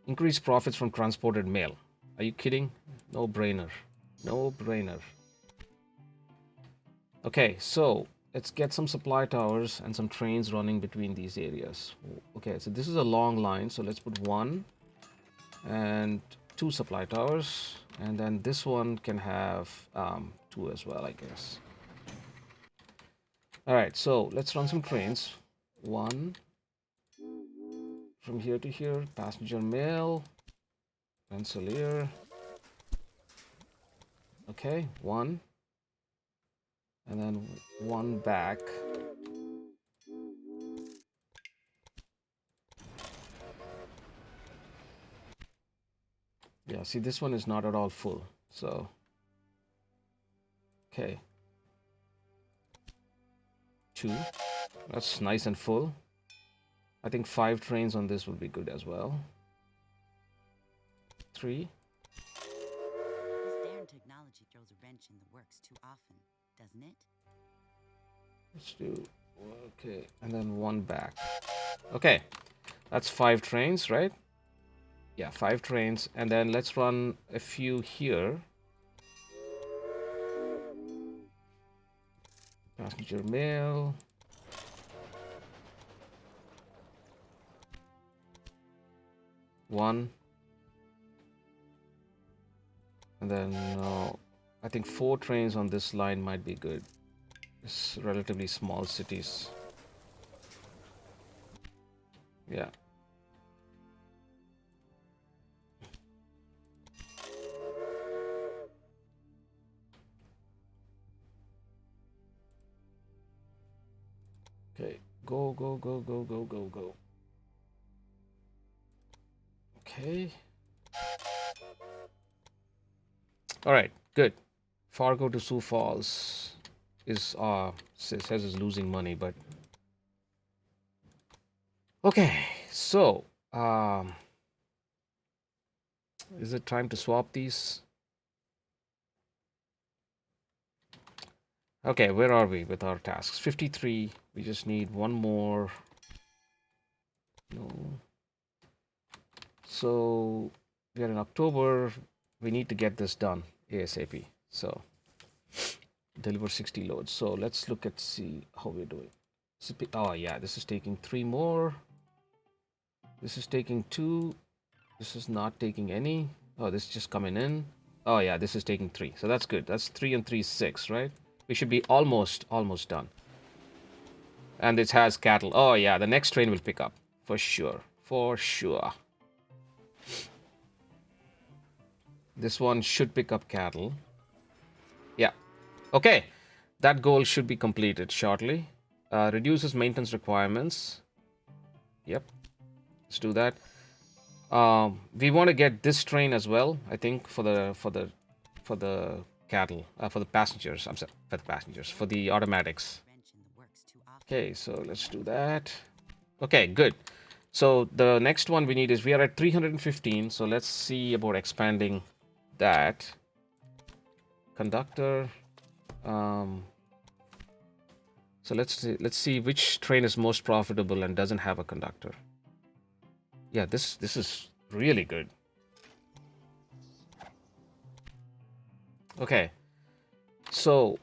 Speaker 1: Increased profits from transported mail. Are you kidding? No brainer. No brainer. Okay, so let's get some supply towers and some trains running between these areas. Okay, so this is a long line, so let's put 1 and 2 supply towers, and then this one can have 2 as well, I guess. All right, so let's run some trains. 1 from here to here, passenger mail, Rensselaer. Okay, 1, and then 1 back. Yeah, see, this one is not at all full, so okay. 2, that's nice and full. I think 5 trains on this would be good as well. 3.
Speaker 3: This darn technology throws a wrench in the works too often, doesn't it?
Speaker 1: Let's do, okay, and then 1 back. Okay, that's 5 trains, right? Yeah, 5 trains, and then let's run a few here. Passenger mail. One. And then I think 4 trains on this line might be good. It's relatively small cities. Yeah. Okay. Go, go, go, go, go, go, go. Okay. All right. Good. Fargo to Sioux Falls is says is losing money, but okay. So is it time to swap these? Okay, where are we with our tasks? 53. We just need one more. No. So we are in October. We need to get this done ASAP. So deliver 60 loads. So let's look at see how we're doing. Oh yeah, this is taking 3 more. This is taking 2. This is not taking any. Oh, this is just coming in. Oh yeah, this is taking 3. So that's good. That's 3 and 3, 6, right? We should be almost done. And it has cattle. Oh yeah, the next train will pick up for sure. For sure. This one should pick up cattle. Yeah. Okay. That goal should be completed shortly. Reduces maintenance requirements. Yep. Let's do that. We want to get this train as well. I think for the cattle, for the passengers. I'm sorry, for the passengers, for the automatics.
Speaker 3: Wrench in the works too often.
Speaker 1: Okay, so let's do that. Okay, good. So the next one we need is we are at 315. So let's see about expanding that. Conductor. So let's see which train is most profitable and doesn't have a conductor. Yeah, this is really good. Okay. So,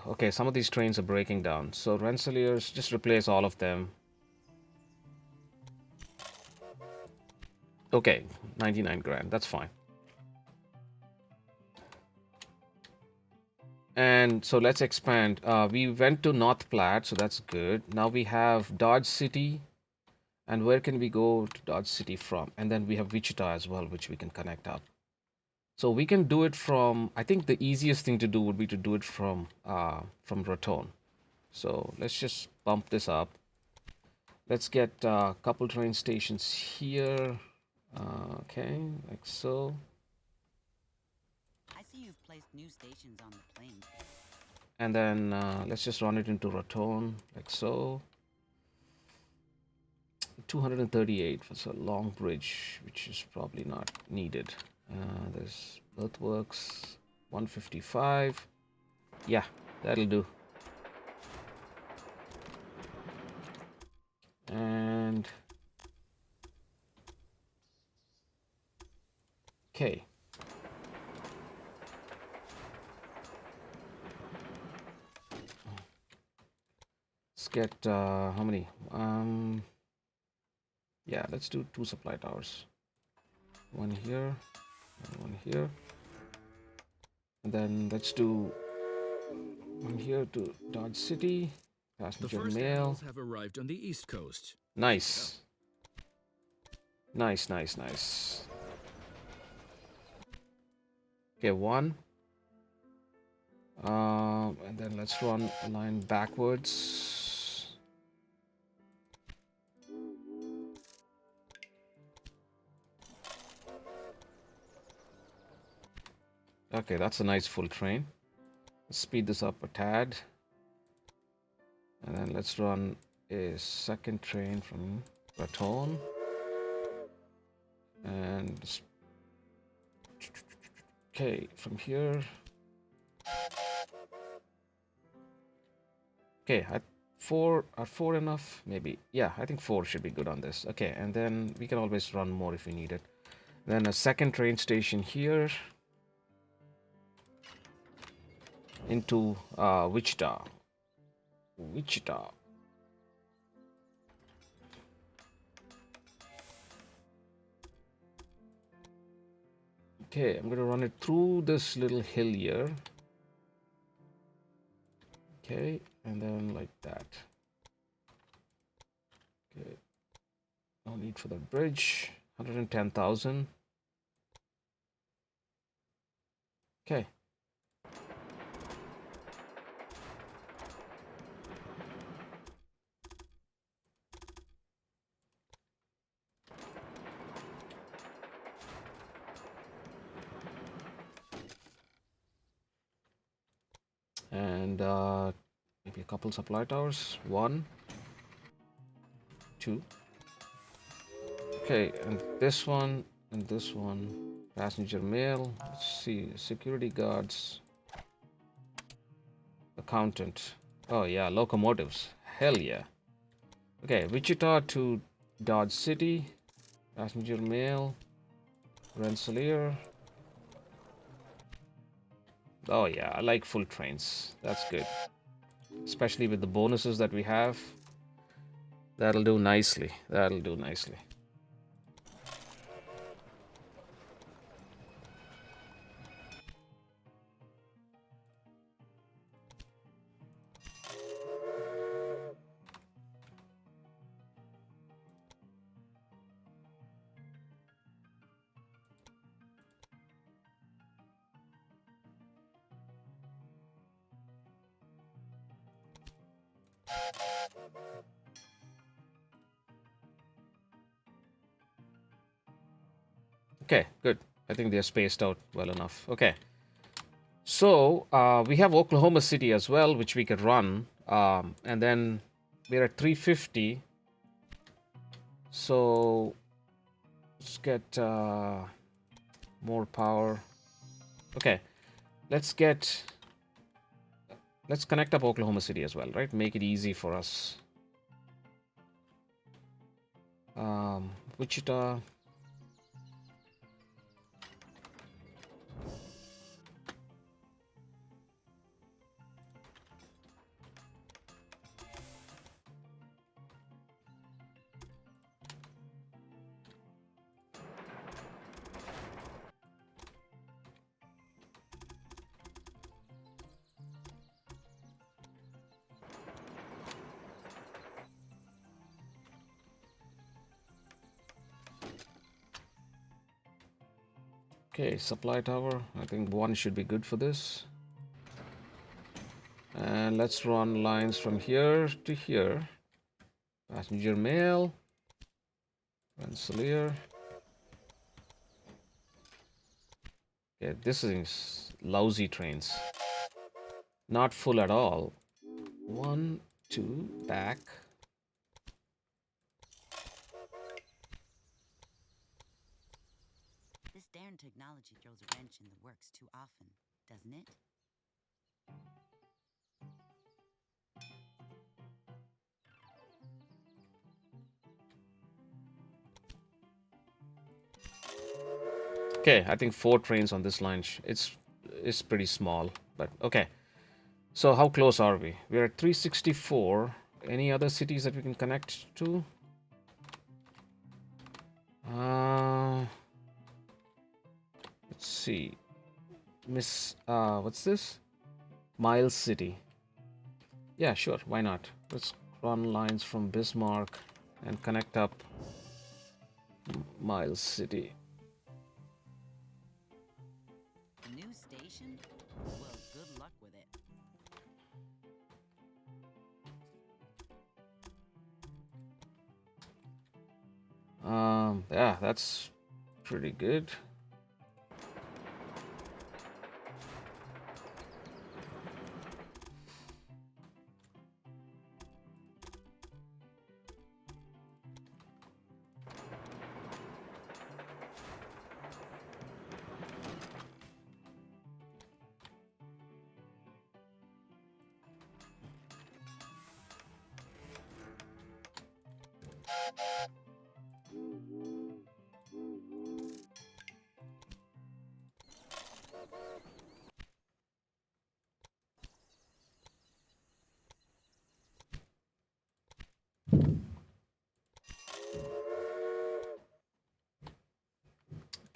Speaker 1: okay, some of these trains are breaking down. So Rensselaers, just replace all of them. Okay, 99 grand. That's fine. And so let's expand. We went to North Platte, so that's good. Now we have Dodge City. And where can we go to Dodge City from? And then we have Wichita as well, which we can connect up. So we can do it from, I think the easiest thing to do would be to do it from Raton. So let's just bump this up. Let's get a couple train stations here. Okay, like so.
Speaker 3: I see you've placed new stations on the plane.
Speaker 1: And then let's just run it into Raton, like so. 238 for a long bridge, which is probably not needed. There's earthworks, 155. Yeah, that'll do. And okay. Let's get how many? Yeah, let's do 2 supply towers. One here and one here. And then let's do one here to Dodge City.
Speaker 4: The
Speaker 1: Passenger
Speaker 4: first
Speaker 1: mail.
Speaker 4: animals have arrived on the East Coast.
Speaker 1: Nice. Nice, nice, nice. Okay, one. And then let's run a line backwards. Okay, that's a nice full train. Let's speed this up a tad. And then let's run a second train from Raton. And okay, from here. Okay, are 4 enough? Maybe. Yeah, I think 4 should be good on this. Okay, and then we can always run more if we need it. Then a second train station here into Wichita. Wichita. Okay, I'm gonna run it through this little hill here. Okay, and then like that. Okay, no need for that bridge. 110,000. Okay. And maybe a couple supply towers. 1, 2. Okay, and this one and this one. Passenger mail. Let's see. Security guards. Accountant. Oh yeah, locomotives. Hell yeah. Okay, Wichita to Dodge City. Passenger mail. Rensselaer. Oh yeah, I like full trains. That's good. Especially with the bonuses that we have. That'll do nicely. That'll do nicely. Okay, good. I think they're spaced out well enough. Okay. So we have Oklahoma City as well, which we could run. And then we're at 350. So let's get more power. Okay. Let's get. Let's connect up Oklahoma City as well, right? Make it easy for us. Wichita. Okay, supply tower. I think one should be good for this. And let's run lines from here to here. Passenger mail. Rensselaer. Okay, this is lousy trains. Not full at all. 1, 2, back.
Speaker 3: This darn technology throws a wrench in the works too often, doesn't it?
Speaker 1: Okay, I think 4 trains on this line. It's pretty small, but okay. So how close are we? We're at 364. Any other cities that we can connect to? Let's see. What's this? Miles City. Yeah, sure. Why not? Let's run lines from Bismarck and connect up Miles City.
Speaker 3: A new station? Well, good luck with it.
Speaker 1: Yeah, that's pretty good.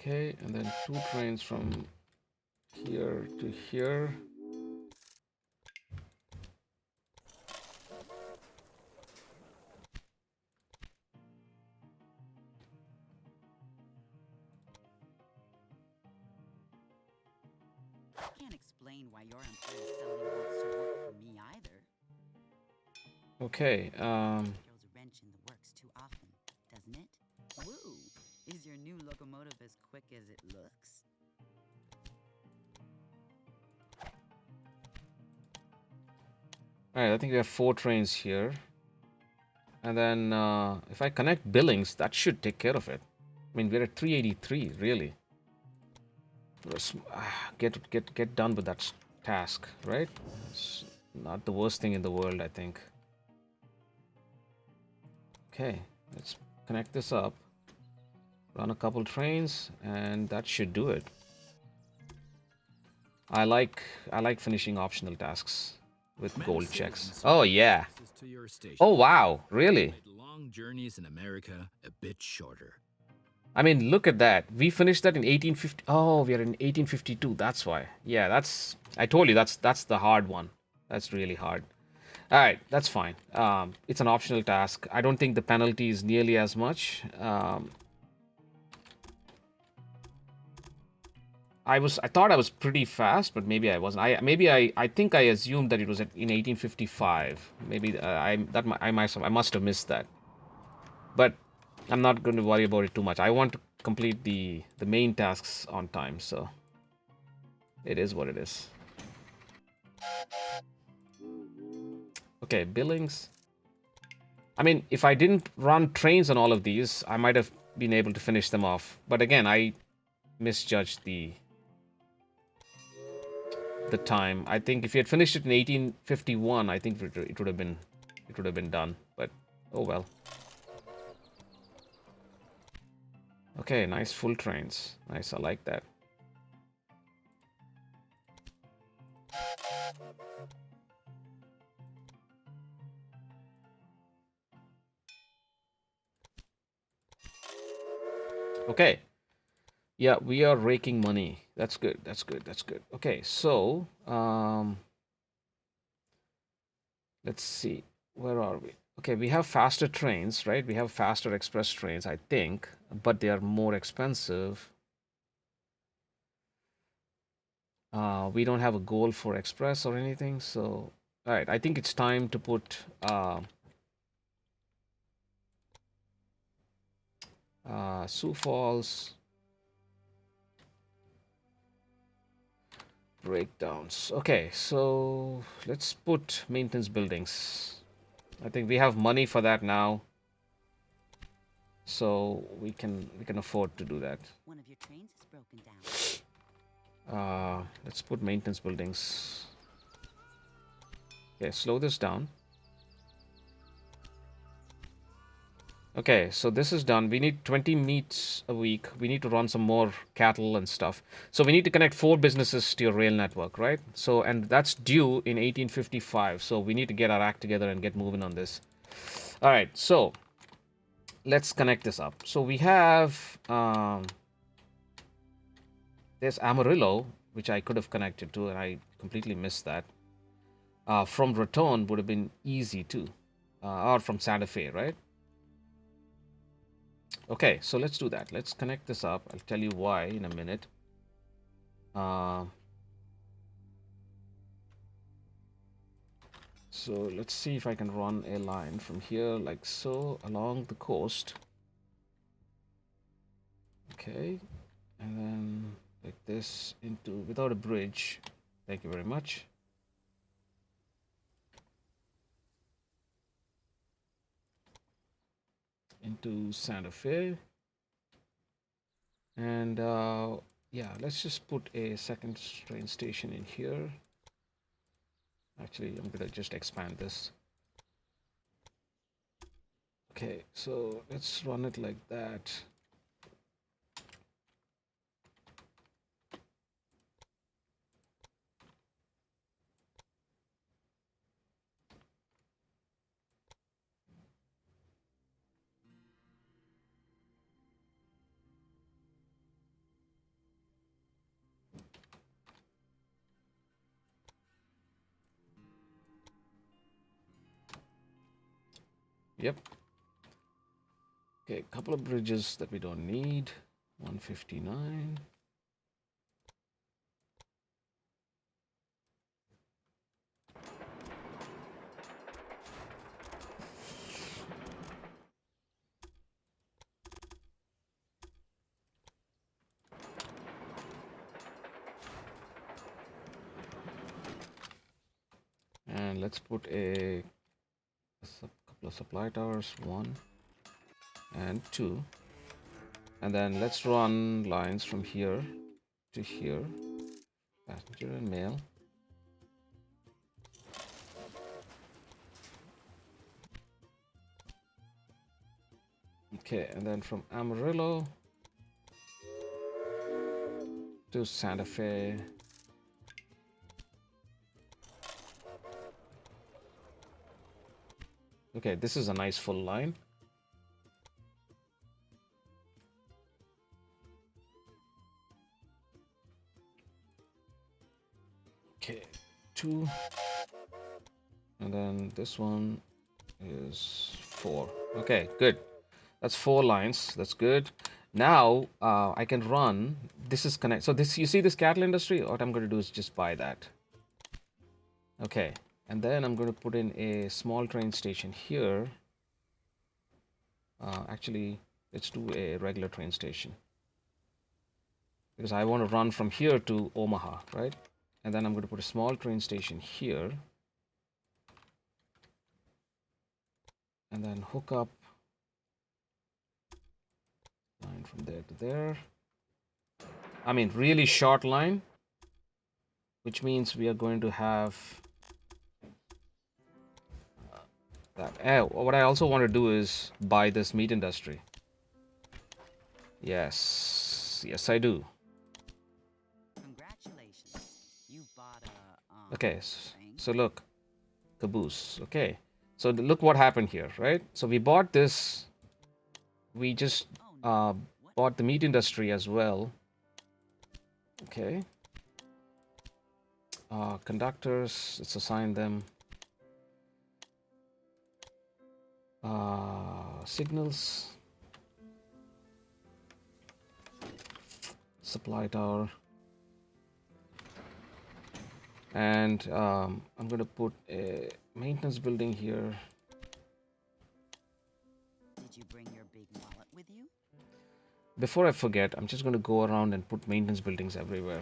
Speaker 1: Okay, and then 2 trains from here to here.
Speaker 3: I can't explain why your employee suddenly wants to work for me either.
Speaker 1: Okay,
Speaker 3: Throws a wrench in the works too often, doesn't it? Woo! Is your new locomotive as quick as it looks?
Speaker 1: alright, I think we have 4 trains here. And then if I connect Billings, that should take care of it. I mean, we're at 383, really. Get done with that task, right? It's not the worst thing in the world, I think. Okay, let's connect this up. Run a couple trains, and that should do it. I like finishing optional tasks with
Speaker 4: Many
Speaker 1: gold
Speaker 4: cities
Speaker 1: checks.
Speaker 4: and
Speaker 1: Oh
Speaker 4: small
Speaker 1: yeah.
Speaker 4: places to your station
Speaker 1: Oh wow, really?
Speaker 4: made long journeys in America a bit shorter.
Speaker 1: I mean, look at that. We finished that in 1850. Oh, we are in 1852. That's why. Yeah, that's. I told you that's the hard one. That's really hard. All right, that's fine. It's an optional task. I don't think the penalty is nearly as much. I thought I was pretty fast, but maybe I wasn't. I think I assumed that it was in 1855. Maybe I must have missed that. But I'm not going to worry about it too much. I want to complete the main tasks on time, so it is what it is. Okay, Billings. I mean, if I didn't run trains on all of these, I might have been able to finish them off. But again, I misjudged the time. I think if you had finished it in 1851, I think it would have been done. But oh well. Okay, nice full trains. Nice, I like that. Okay. Yeah, we are raking money. That's good. That's good. That's good. Okay, so let's see. Where are we? Okay, we have faster trains, right? We have faster express trains, I think, but they are more expensive. We don't have a goal for express or anything, so all right. I think it's time to put Sioux Falls breakdowns. Okay, so let's put maintenance buildings. I think we have money for that now, so we can afford to do that.
Speaker 3: One of your trains is broken down.
Speaker 1: Let's put maintenance buildings. Okay, slow this down. Okay, so this is done. We need 20 meats a week. We need to run some more cattle and stuff. So we need to connect 4 businesses to your rail network, right? So, and that's due in 1855. So we need to get our act together and get moving on this. All right, so let's connect this up. So we have there's Amarillo, which I could have connected to, and I completely missed that. From Raton would have been easy too, or from Santa Fe, right? Okay, so let's do that. Let's connect this up. I'll tell you why in a minute. Uh, so let's see if I can run a line from here like so along the coast. Okay, and then like this into without a bridge. Thank you very much. Into Santa Fe. And yeah, let's just put a second train station in here. Actually, I'm gonna just expand this. Okay, so let's run it like that. Yep. Okay, a couple of bridges that we don't need. 159. And let's put a couple of supply towers, 1 and 2. And then let's run lines from here to here. Passenger and mail. Okay, and then from Amarillo to Santa Fe. Okay, this is a nice full line. Okay, 2. And then this one is 4. Okay, good. That's 4 lines. That's good. Now I can run. This is connect. So this, you see this cattle industry? What I'm going to do is just buy that. Okay, and then I'm going to put in a small train station here. Actually, let's do a regular train station because I want to run from here to Omaha, right? And then I'm going to put a small train station here and then hook up line from there to there. I mean, really short line, which means we are going to have that. What I also want to do is buy this meat industry. Yes. Yes, I do.
Speaker 3: Congratulations. You bought a
Speaker 1: Okay.
Speaker 3: thing.
Speaker 1: So look, caboose. Okay. So look what happened here, right? So we bought this. We just
Speaker 3: Oh
Speaker 1: uh,
Speaker 3: no. What?
Speaker 1: bought the meat industry as well. Okay. Conductors. Let's assign them. Signals. Supply tower. And I'm going to put a maintenance building here.
Speaker 3: Did you bring your big wallet with you?
Speaker 1: Before I forget, I'm just going to go around and put maintenance buildings everywhere.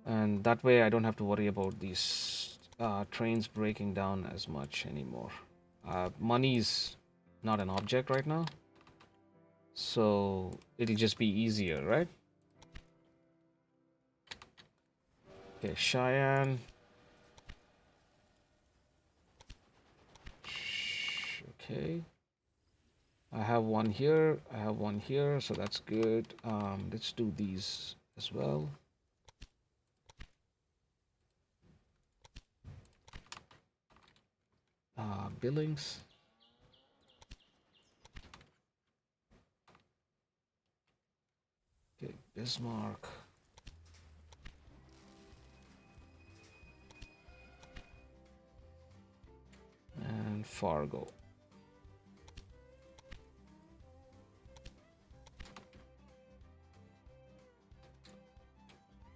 Speaker 1: And that way I don't have to worry about these trains breaking down as much anymore. Money is not an object right now, so it'll just be easier, right? Okay, Cheyenne. Okay. I have one here. I have one here, so that's good. Let's do these as well. Billings. Okay, Bismarck. And Fargo.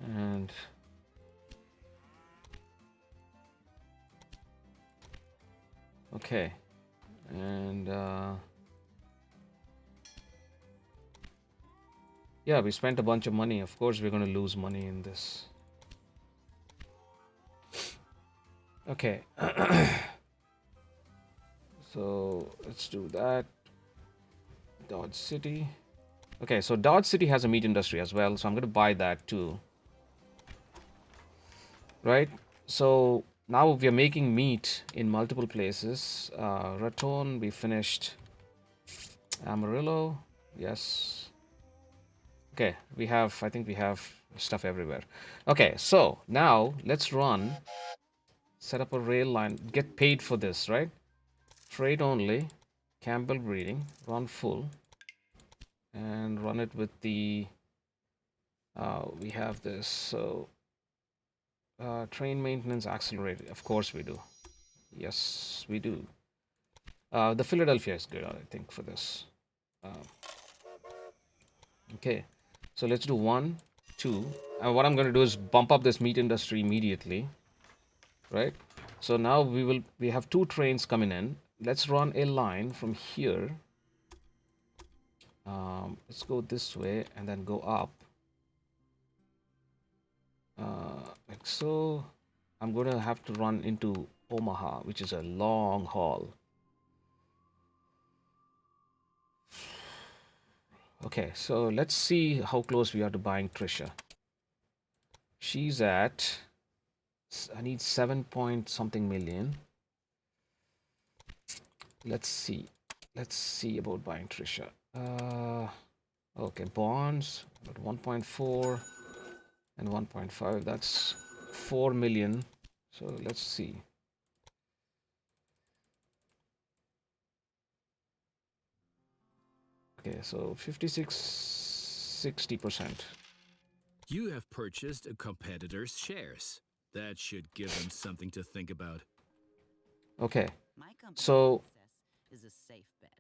Speaker 1: And okay. And yeah, we spent a bunch of money. Of course, we're going to lose money in this. Okay. So let's do that. Dodge City. Okay, so Dodge City has a meat industry as well, so I'm going to buy that too. Right? So now we are making meat in multiple places. Raton, we finished. Amarillo, yes. Okay, I think we have stuff everywhere. Okay, so now let's run, set up a rail line, get paid for this, right? Freight only, Campbell breeding, run full, and run it with the, we have this, so train maintenance accelerated, of course we do. Yes, we do. The Philadelphia is good, I think, for this. Okay, so let's do 1, 2. And what I'm going to do is bump up this meat industry immediately, right? So now we have 2 trains coming in. Let's run a line from here. Let's go this way and then go up, like so. I'm going to have to run into Omaha, which is a long haul. Okay, so let's see how close we are to buying Trisha. She's at, I need 7 point something million. Let's see. Let's see about buying Trisha. Okay, bonds about 1.4 and 1.5. That's 4 million. So let's see. Okay, so 56, 60%.
Speaker 4: You have purchased a competitor's shares. That should give them something to think about.
Speaker 1: Okay,
Speaker 3: My company's
Speaker 1: so
Speaker 3: success is a safe bet.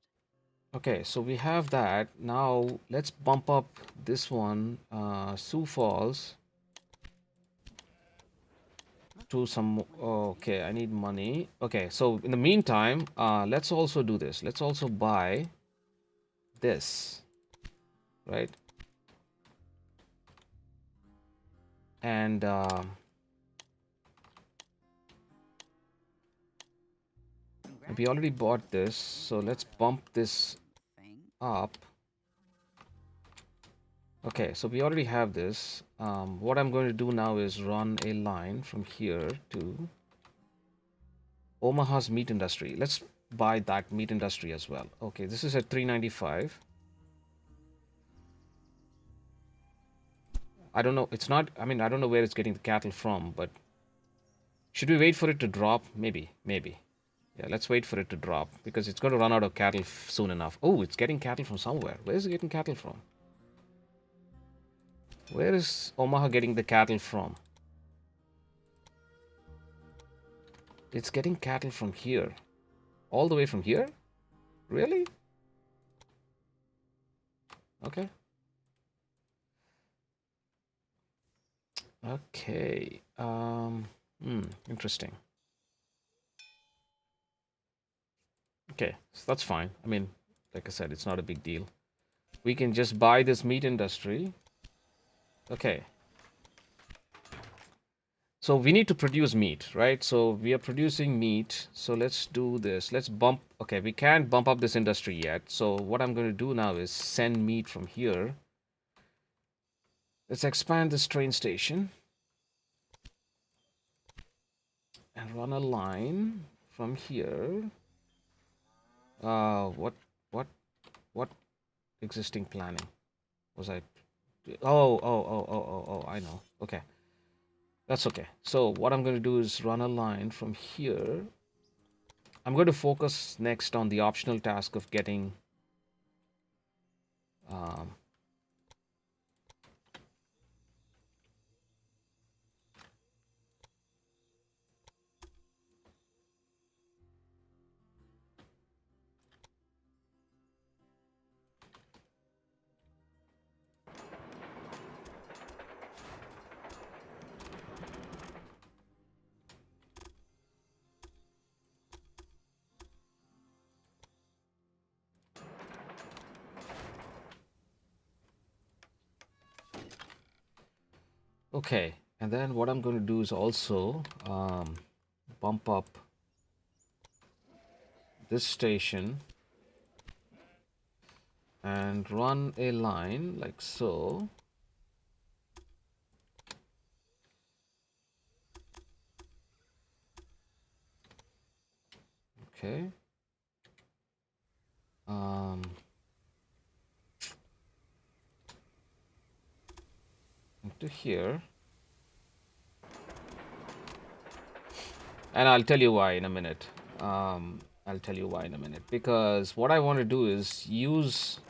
Speaker 1: okay, so we have that. Now let's bump up this one, Sioux Falls, to some. Okay, I need money. Okay, so in the meantime, let's also do this. Let's also buy this, right? And we already bought this, so let's bump this
Speaker 3: Thing.
Speaker 1: up. Okay, so we already have this. What I'm going to do now is run a line from here to Omaha's meat industry. Let's buy that meat industry as well. Okay, this is at 395. I don't know. It's not, I mean, I don't know where it's getting the cattle from, but should we wait for it to drop? Maybe, maybe. Yeah, let's wait for it to drop because it's going to run out of cattle soon enough. Oh, it's getting cattle from somewhere. Where is it getting cattle from? Where is Omaha getting the cattle from? It's getting cattle from here. All the way from here? Really? Okay. Okay. Interesting. Okay, so that's fine. I mean, like I said, it's not a big deal. We can just buy this meat industry. Okay. So we need to produce meat, right? So we are producing meat. So let's do this. Let's bump. Okay, we can't bump up this industry yet. So what I'm going to do now is send meat from here. Let's expand this train station and run a line from here. What, what, what existing planning was I? Oh, I know. Okay. That's okay. So what I'm going to do is run a line from here. I'm going to focus next on the optional task of getting um, okay. And then what I'm going to do is also bump up this station and run a line like so. Okay. Into here. And I'll tell you why in a minute. I'll tell you why in a minute. Because what I want to do is use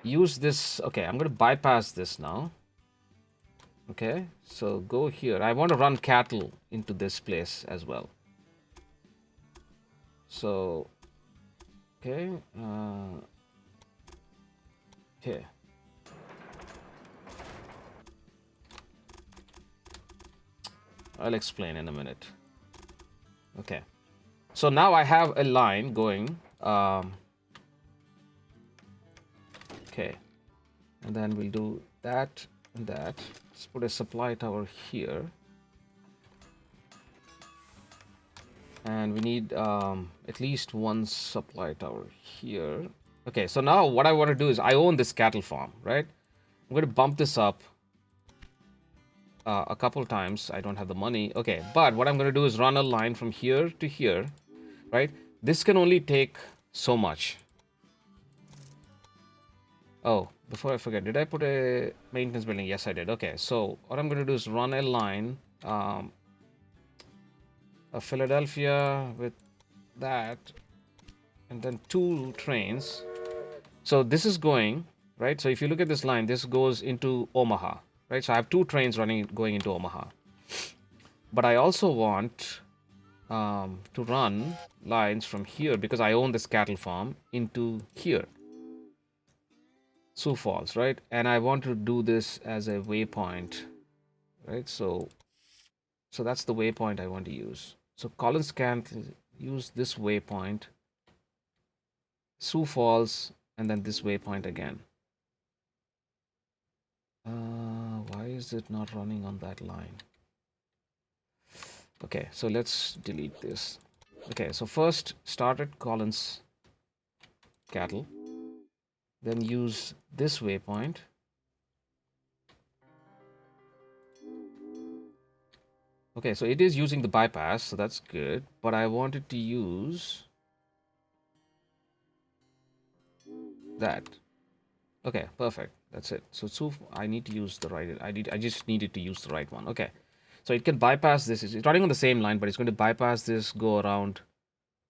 Speaker 1: this. Okay, I'm going to bypass this now. Okay, so go here. I want to run cattle into this place as well. So, okay, here. I'll explain in a minute. Okay, so now I have a line going. Okay, and then we'll do that and that. Let's put a supply tower here. And we need at least one supply tower here. Okay, so now what I want to do is I own this cattle farm, right? I'm going to bump this up a couple times. I don't have the money. Okay, but what I'm going to do is run a line from here to here, right? This can only take so much. Oh, before I forget, did I put a maintenance building? Yes, I did. Okay, so what I'm going to do is run a line, a Philadelphia with that, and then 2 trains. So this is going, right? So if you look at this line, this goes into Omaha, right? So I have 2 trains going into Omaha. But I also want to run lines from here because I own this cattle farm into here, Sioux Falls, right? And I want to do this as a waypoint, right? So that's the waypoint I want to use. So Collins can use this waypoint, Sioux Falls, and then this waypoint again. Why is it not running on that line? Okay, so let's delete this. Okay, so first start at Collins cattle, then use this waypoint. Okay, so it is using the bypass, so that's good. But I wanted to use that. Okay, perfect. That's it. So I need to use the right. I just needed to use the right one. Okay, so it can bypass this. It's running on the same line, but it's going to bypass this, go around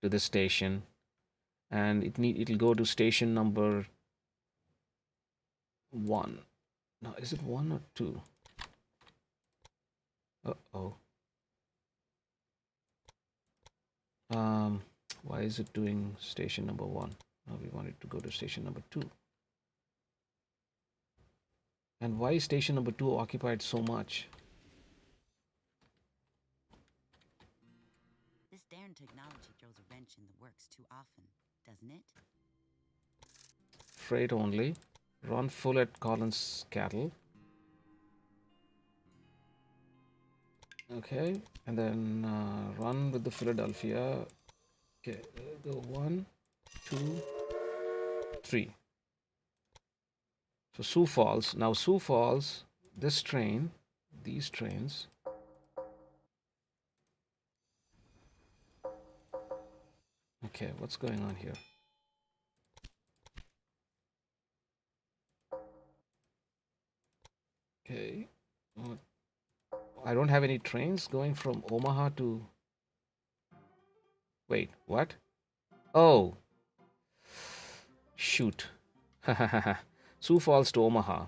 Speaker 1: to this station, and it'll go to station number 1. No, is it 1 or 2? Uh-oh. Um, why is it doing station number 1? Now we want it to go to station number 2. And why is station number 2 occupied so much?
Speaker 3: This darn technology throws a wrench in the works too often, doesn't it?
Speaker 1: Freight only. Run full at Collins Cattle. Okay, and then run with the Philadelphia. Okay, go 1, 2, 3. So Sioux Falls. Now Sioux Falls, this train, these trains. Okay, what's going on here? Okay. uh, I don't have any trains going from Omaha to. Wait, what? Oh, shoot. Sioux Falls to Omaha.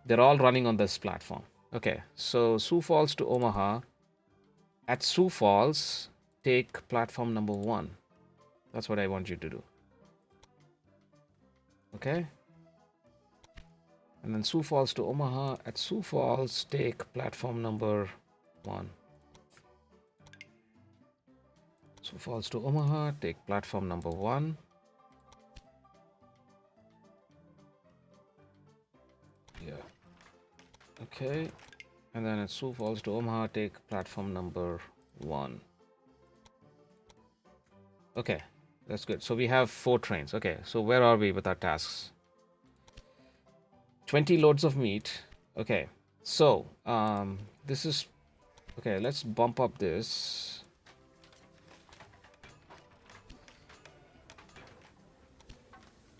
Speaker 1: They're all running on this platform. Okay, so Sioux Falls to Omaha. At Sioux Falls, take platform number 1. That's what I want you to do. Okay? And then Sioux Falls to Omaha. At Sioux Falls, take platform number 1. Sioux Falls to Omaha, take platform number 1. Yeah. Okay. And then at Sioux Falls to Omaha, take platform number 1. Okay. That's good. So we have 4 trains. Okay. So where are we with our tasks? 20 loads of meat. Okay. So, this is okay. Let's bump up this.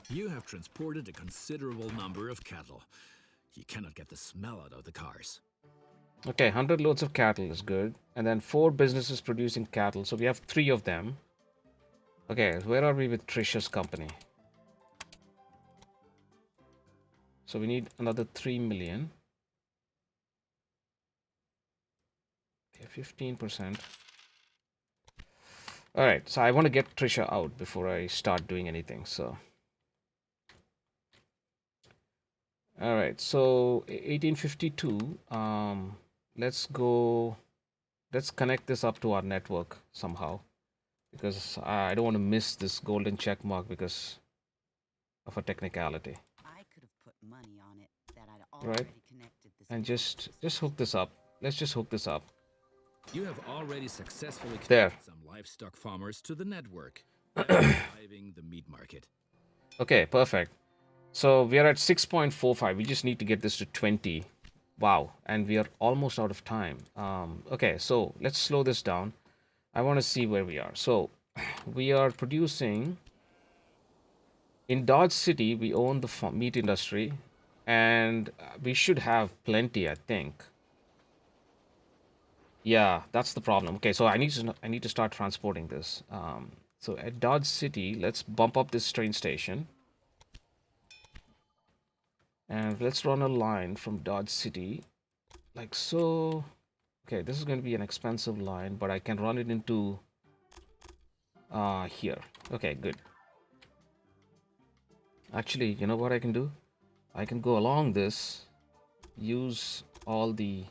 Speaker 4: You have transported a considerable number of cattle. You cannot get the smell out of the cars.
Speaker 1: Okay, 100 loads of cattle is good. And then 4 businesses producing cattle. So we have 3 of them. Okay, where are we with Trisha's company? So we need another 3 million. Okay, 15%. All right, so I want to get Trisha out before I start doing anything. So, all right, so 1852. Let's go. Let's connect this up to our network somehow, because I don't want to miss this golden check mark because of a technicality,
Speaker 3: I could have put money on it that I'd
Speaker 1: right?
Speaker 3: already connected this
Speaker 1: And
Speaker 3: network
Speaker 1: just
Speaker 3: to
Speaker 1: hook this up. Let's just hook this up.
Speaker 4: You have already successfully
Speaker 1: There.
Speaker 4: connected some livestock farmers to the network, now reviving the meat market.
Speaker 1: Okay, perfect. So we are at 6.45. We just need to get this to 20. Wow, and we are almost out of time. Okay, so let's slow this down. I want to see where we are. So we are producing in Dodge City. We own the meat industry, and we should have plenty, I think. Yeah, that's the problem. Okay, so I need to start transporting this. So at Dodge City, let's bump up this train station. And let's run a line from Dodge City like so. Okay, this is going to be an expensive line, but I can run it into here. Okay, good. Actually, you know what I can do? I can go along this, use all the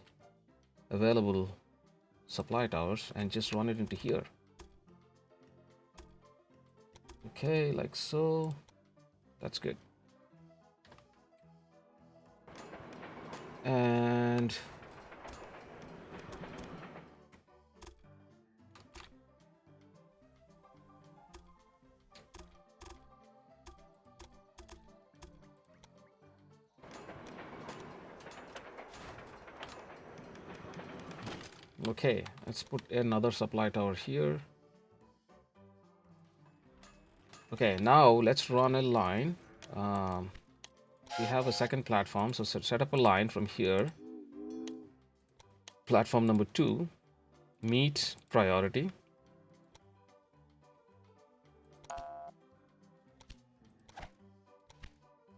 Speaker 1: available supply towers, and just run it into here. Okay, like so. That's good. And Okay, let's put another supply tower here. Okay, now let's run a line. Um, we have a second platform, so set up a line from here. Platform number 2, meet priority.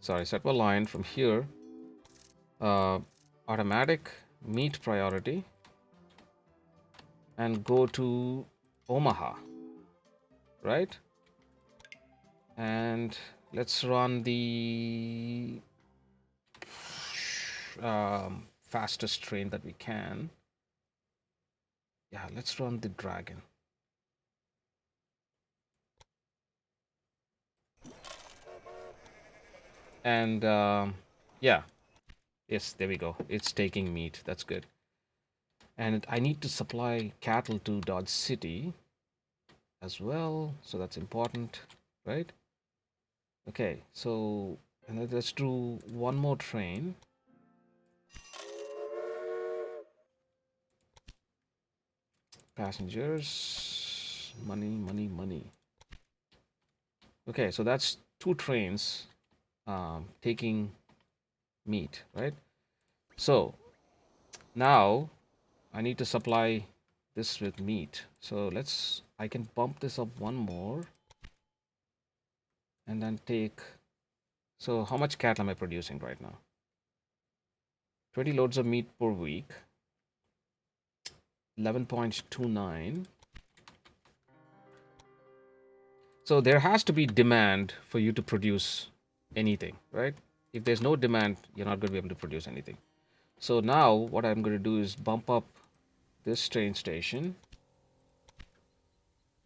Speaker 1: Sorry, set up a line from here. Automatic meet priority and go to Omaha, right? And let's run the fastest train that we can. Yeah, let's run the dragon. And yeah, yes, there we go. It's taking meat. That's good. And I need to supply cattle to Dodge City as well, so that's important, right? Okay, so and let's do one more train. Passengers, money, money, money. Okay, so that's 2 trains taking meat, right? So now I need to supply this with meat. So I can bump this up one more and then take. So how much cattle am I producing right now? 20 loads of meat per week. 11.29. So there has to be demand for you to produce anything, right? If there's no demand, you're not going to be able to produce anything. So now what I'm going to do is bump up this train station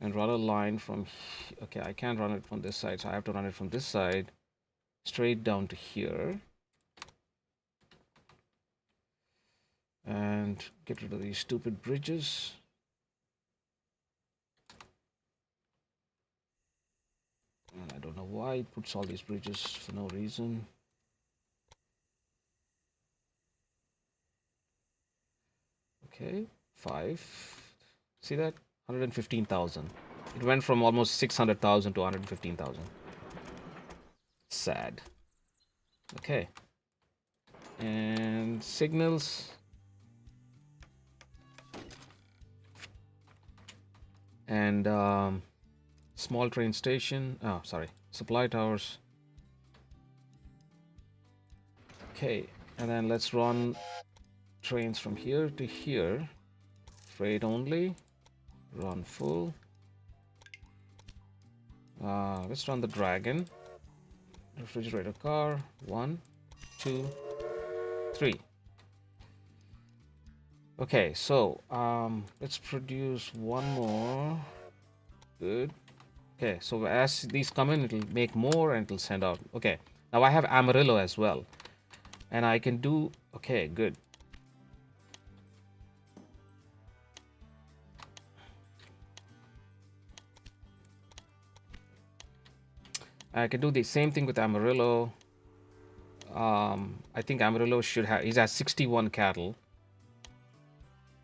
Speaker 1: and run a line from okay, I can't run it from this side, so I have to run it from this side straight down to here and get rid of these stupid bridges. And I don't know why it puts all these bridges for no reason. Okay, 5. See that? 115,000. It went from almost 600,000 to 115,000. Sad. Okay. And signals. And small train station. Oh, sorry. Supply towers. Okay. And then let's run trains from here to here. Freight only. Run full. Let's run the dragon. Refrigerator car. 1, 2, 3. Okay, so let's produce one more. Good. Okay, so as these come in, it'll make more and it'll send out. Okay, now I have Amarillo as well, and I can do. Okay, good. I can do the same thing with Amarillo. I think Amarillo should have. He's at 61 cattle.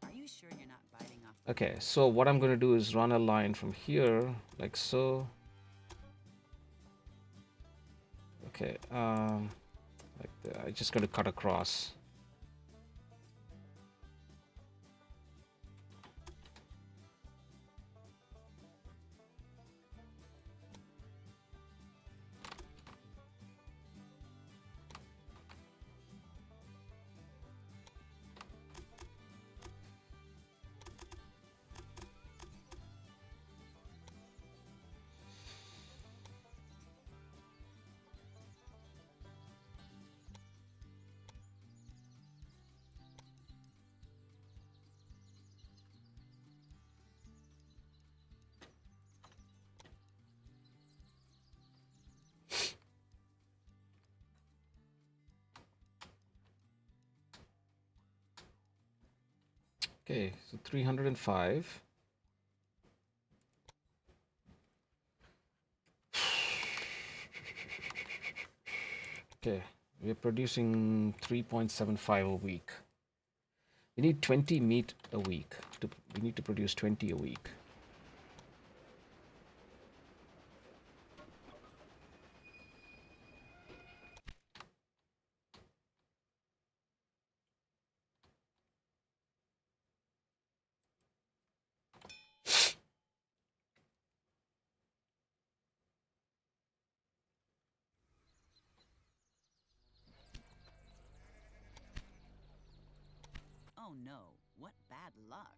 Speaker 3: Are you sure you're not biting off?
Speaker 1: Okay, so what I'm going to do is run a line from here, like so. Okay, I'm just going to cut across. Okay, so 305. Okay, we're producing 3.75 a week. We need 20 meat a week. We need to produce 20 a week.
Speaker 3: Oh no, what bad luck.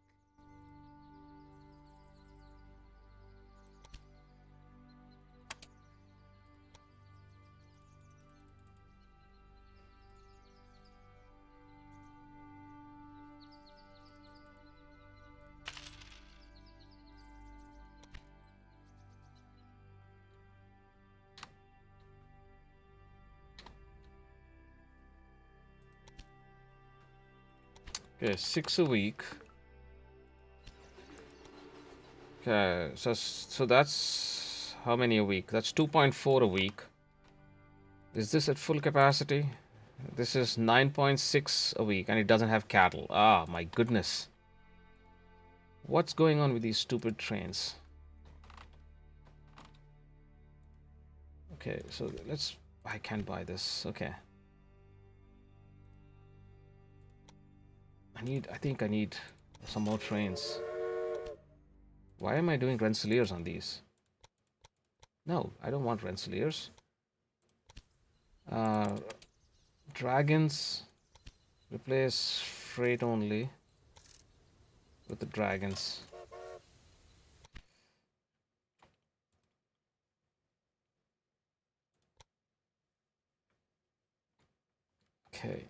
Speaker 1: Okay, 6 a week. Okay, so that's how many a week? That's 2.4 a week. Is this at full capacity? This is 9.6 a week, and it doesn't have cattle. Ah, my goodness. What's going on with these stupid trains? Okay, so let's... I can't buy this. Okay. I think I need some more trains. Why am I doing Rensselaers on these? No, I don't want Rensselaers. Uh, dragons. Replace freight only with the dragons. Okay.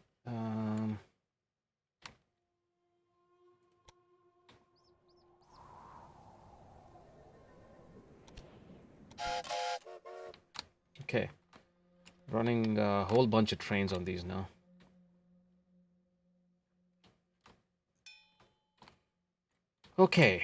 Speaker 1: Okay. Running a whole bunch of trains on these now. Okay.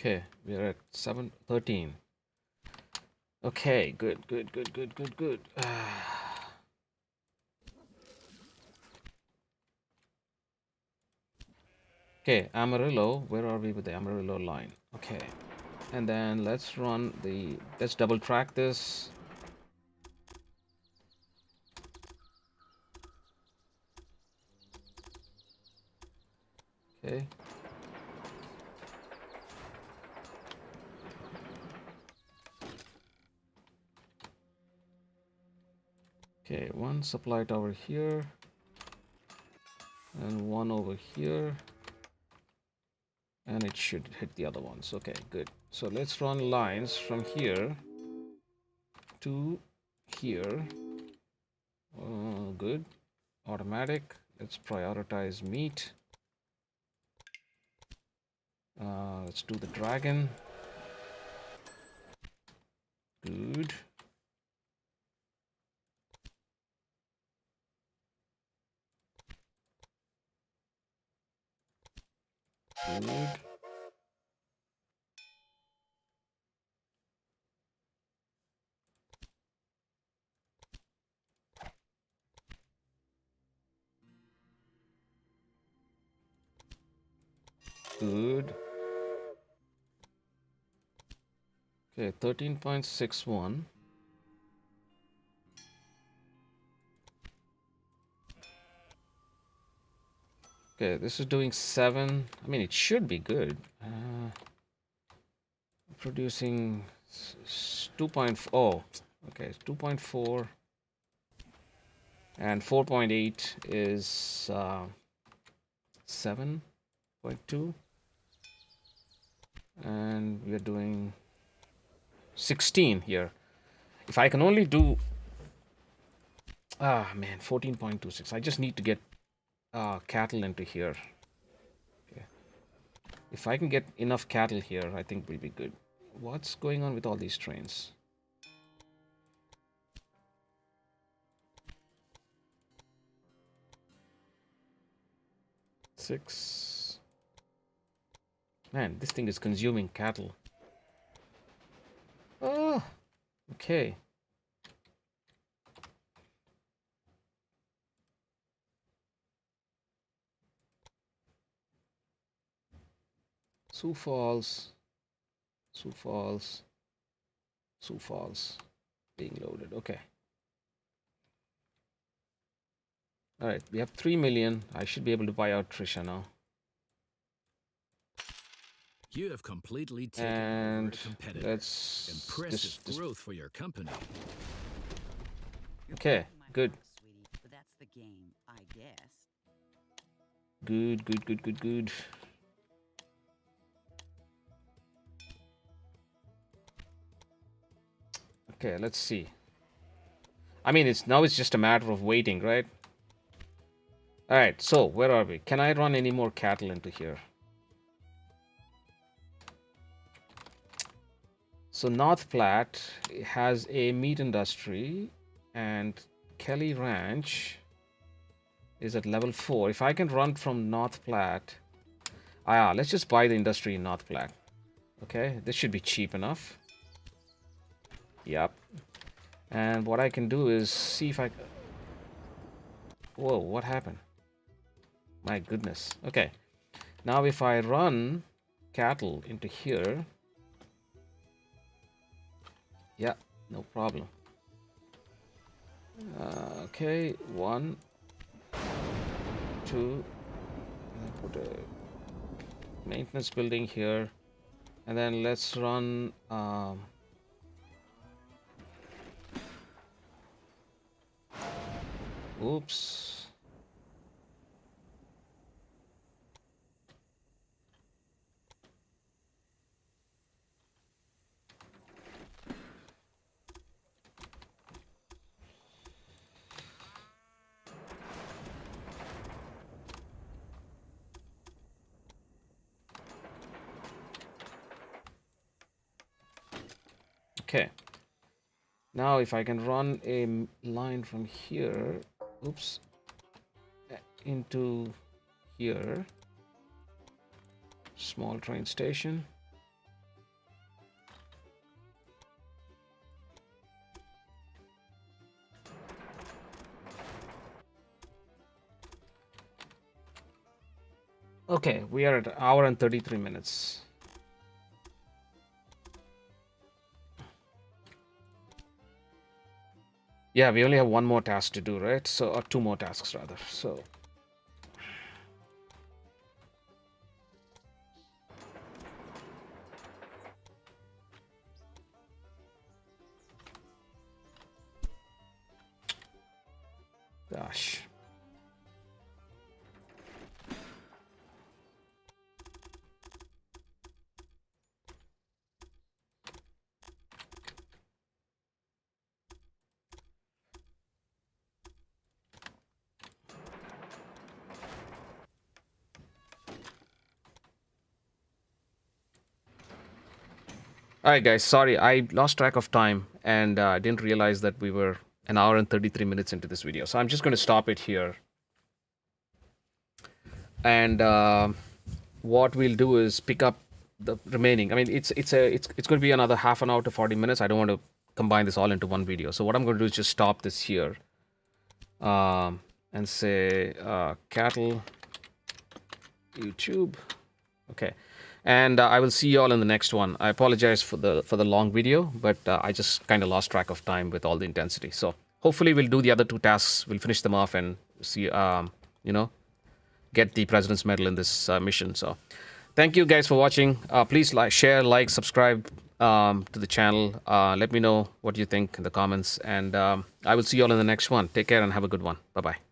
Speaker 1: Okay, we're at 7:13. Okay, good, good, good, good, good, good. Okay, Amarillo. Where are we with the Amarillo line? Okay, and then let's double track this. Okay. Okay, one supply tower here and one over here, and it should hit the other ones. Okay, good. So let's run lines from here to here. Good. Automatic. Let's prioritize meat. Let's do the dragon. Good. Good. Good. Okay, 13.61. Okay, this is doing 7. I mean, it should be good. Producing 2.4. Oh, okay, 2.4. And 4.8 is 7.2. And we are doing 16 here. If I can only do Ah, man, 14.26. I just need to get cattle into here. Okay. If I can get enough cattle here, I think we'll be good. What's going on with all these trains? Six. Man, this thing is consuming cattle. Oh, okay. Sioux Falls, Sioux Falls, Sioux Falls being loaded. Okay. All right, we have 3 million. I should be able to buy out Trisha now.
Speaker 4: You have completely taken over
Speaker 1: And
Speaker 4: a competitor.
Speaker 1: let's
Speaker 4: Impressive growth for your company.
Speaker 3: You're
Speaker 1: Okay,
Speaker 3: breaking my
Speaker 1: good.
Speaker 3: heart, sweetie, but that's the game, I guess.
Speaker 1: Good, good, good, good, good. Okay, let's see. I mean, it's just a matter of waiting, right? All right, so where are we? Can I run any more cattle into here? So North Platte has a meat industry, and Kelly Ranch is at level 4. If I can run from North Platte, let's just buy the industry in North Platte. Okay, this should be cheap enough. Yep. And what I can do is see if I... Whoa, what happened? My goodness. Okay. Now if I run cattle into here... Yeah, no problem. Okay, 1, 2... Put a maintenance building here. And then let's run... Oops. Okay. Now if I can run a line from here, oops, into here, small train station. Okay, we are at an hour and 33 minutes. Yeah, we only have one more task to do, right? So, or two more tasks rather. So, gosh. All right, guys. Sorry, I lost track of time and I didn't realize that we were an hour and 33 minutes into this video. So I'm just going to stop it here. And what we'll do is pick up the remaining. I mean, it's going to be another half an hour to 40 minutes. I don't want to combine this all into one video. So what I'm going to do is just stop this here and say cattle YouTube. Okay. And I will see you all in the next one. I apologize for the long video, but I just kind of lost track of time with all the intensity. So hopefully we'll do the other two tasks. We'll finish them off and see, you know, get the President's Medal in this mission. So thank you guys for watching. Please share, subscribe to the channel. Let me know what you think in the comments. And I will see you all in the next one. Take care and have a good one. Bye-bye.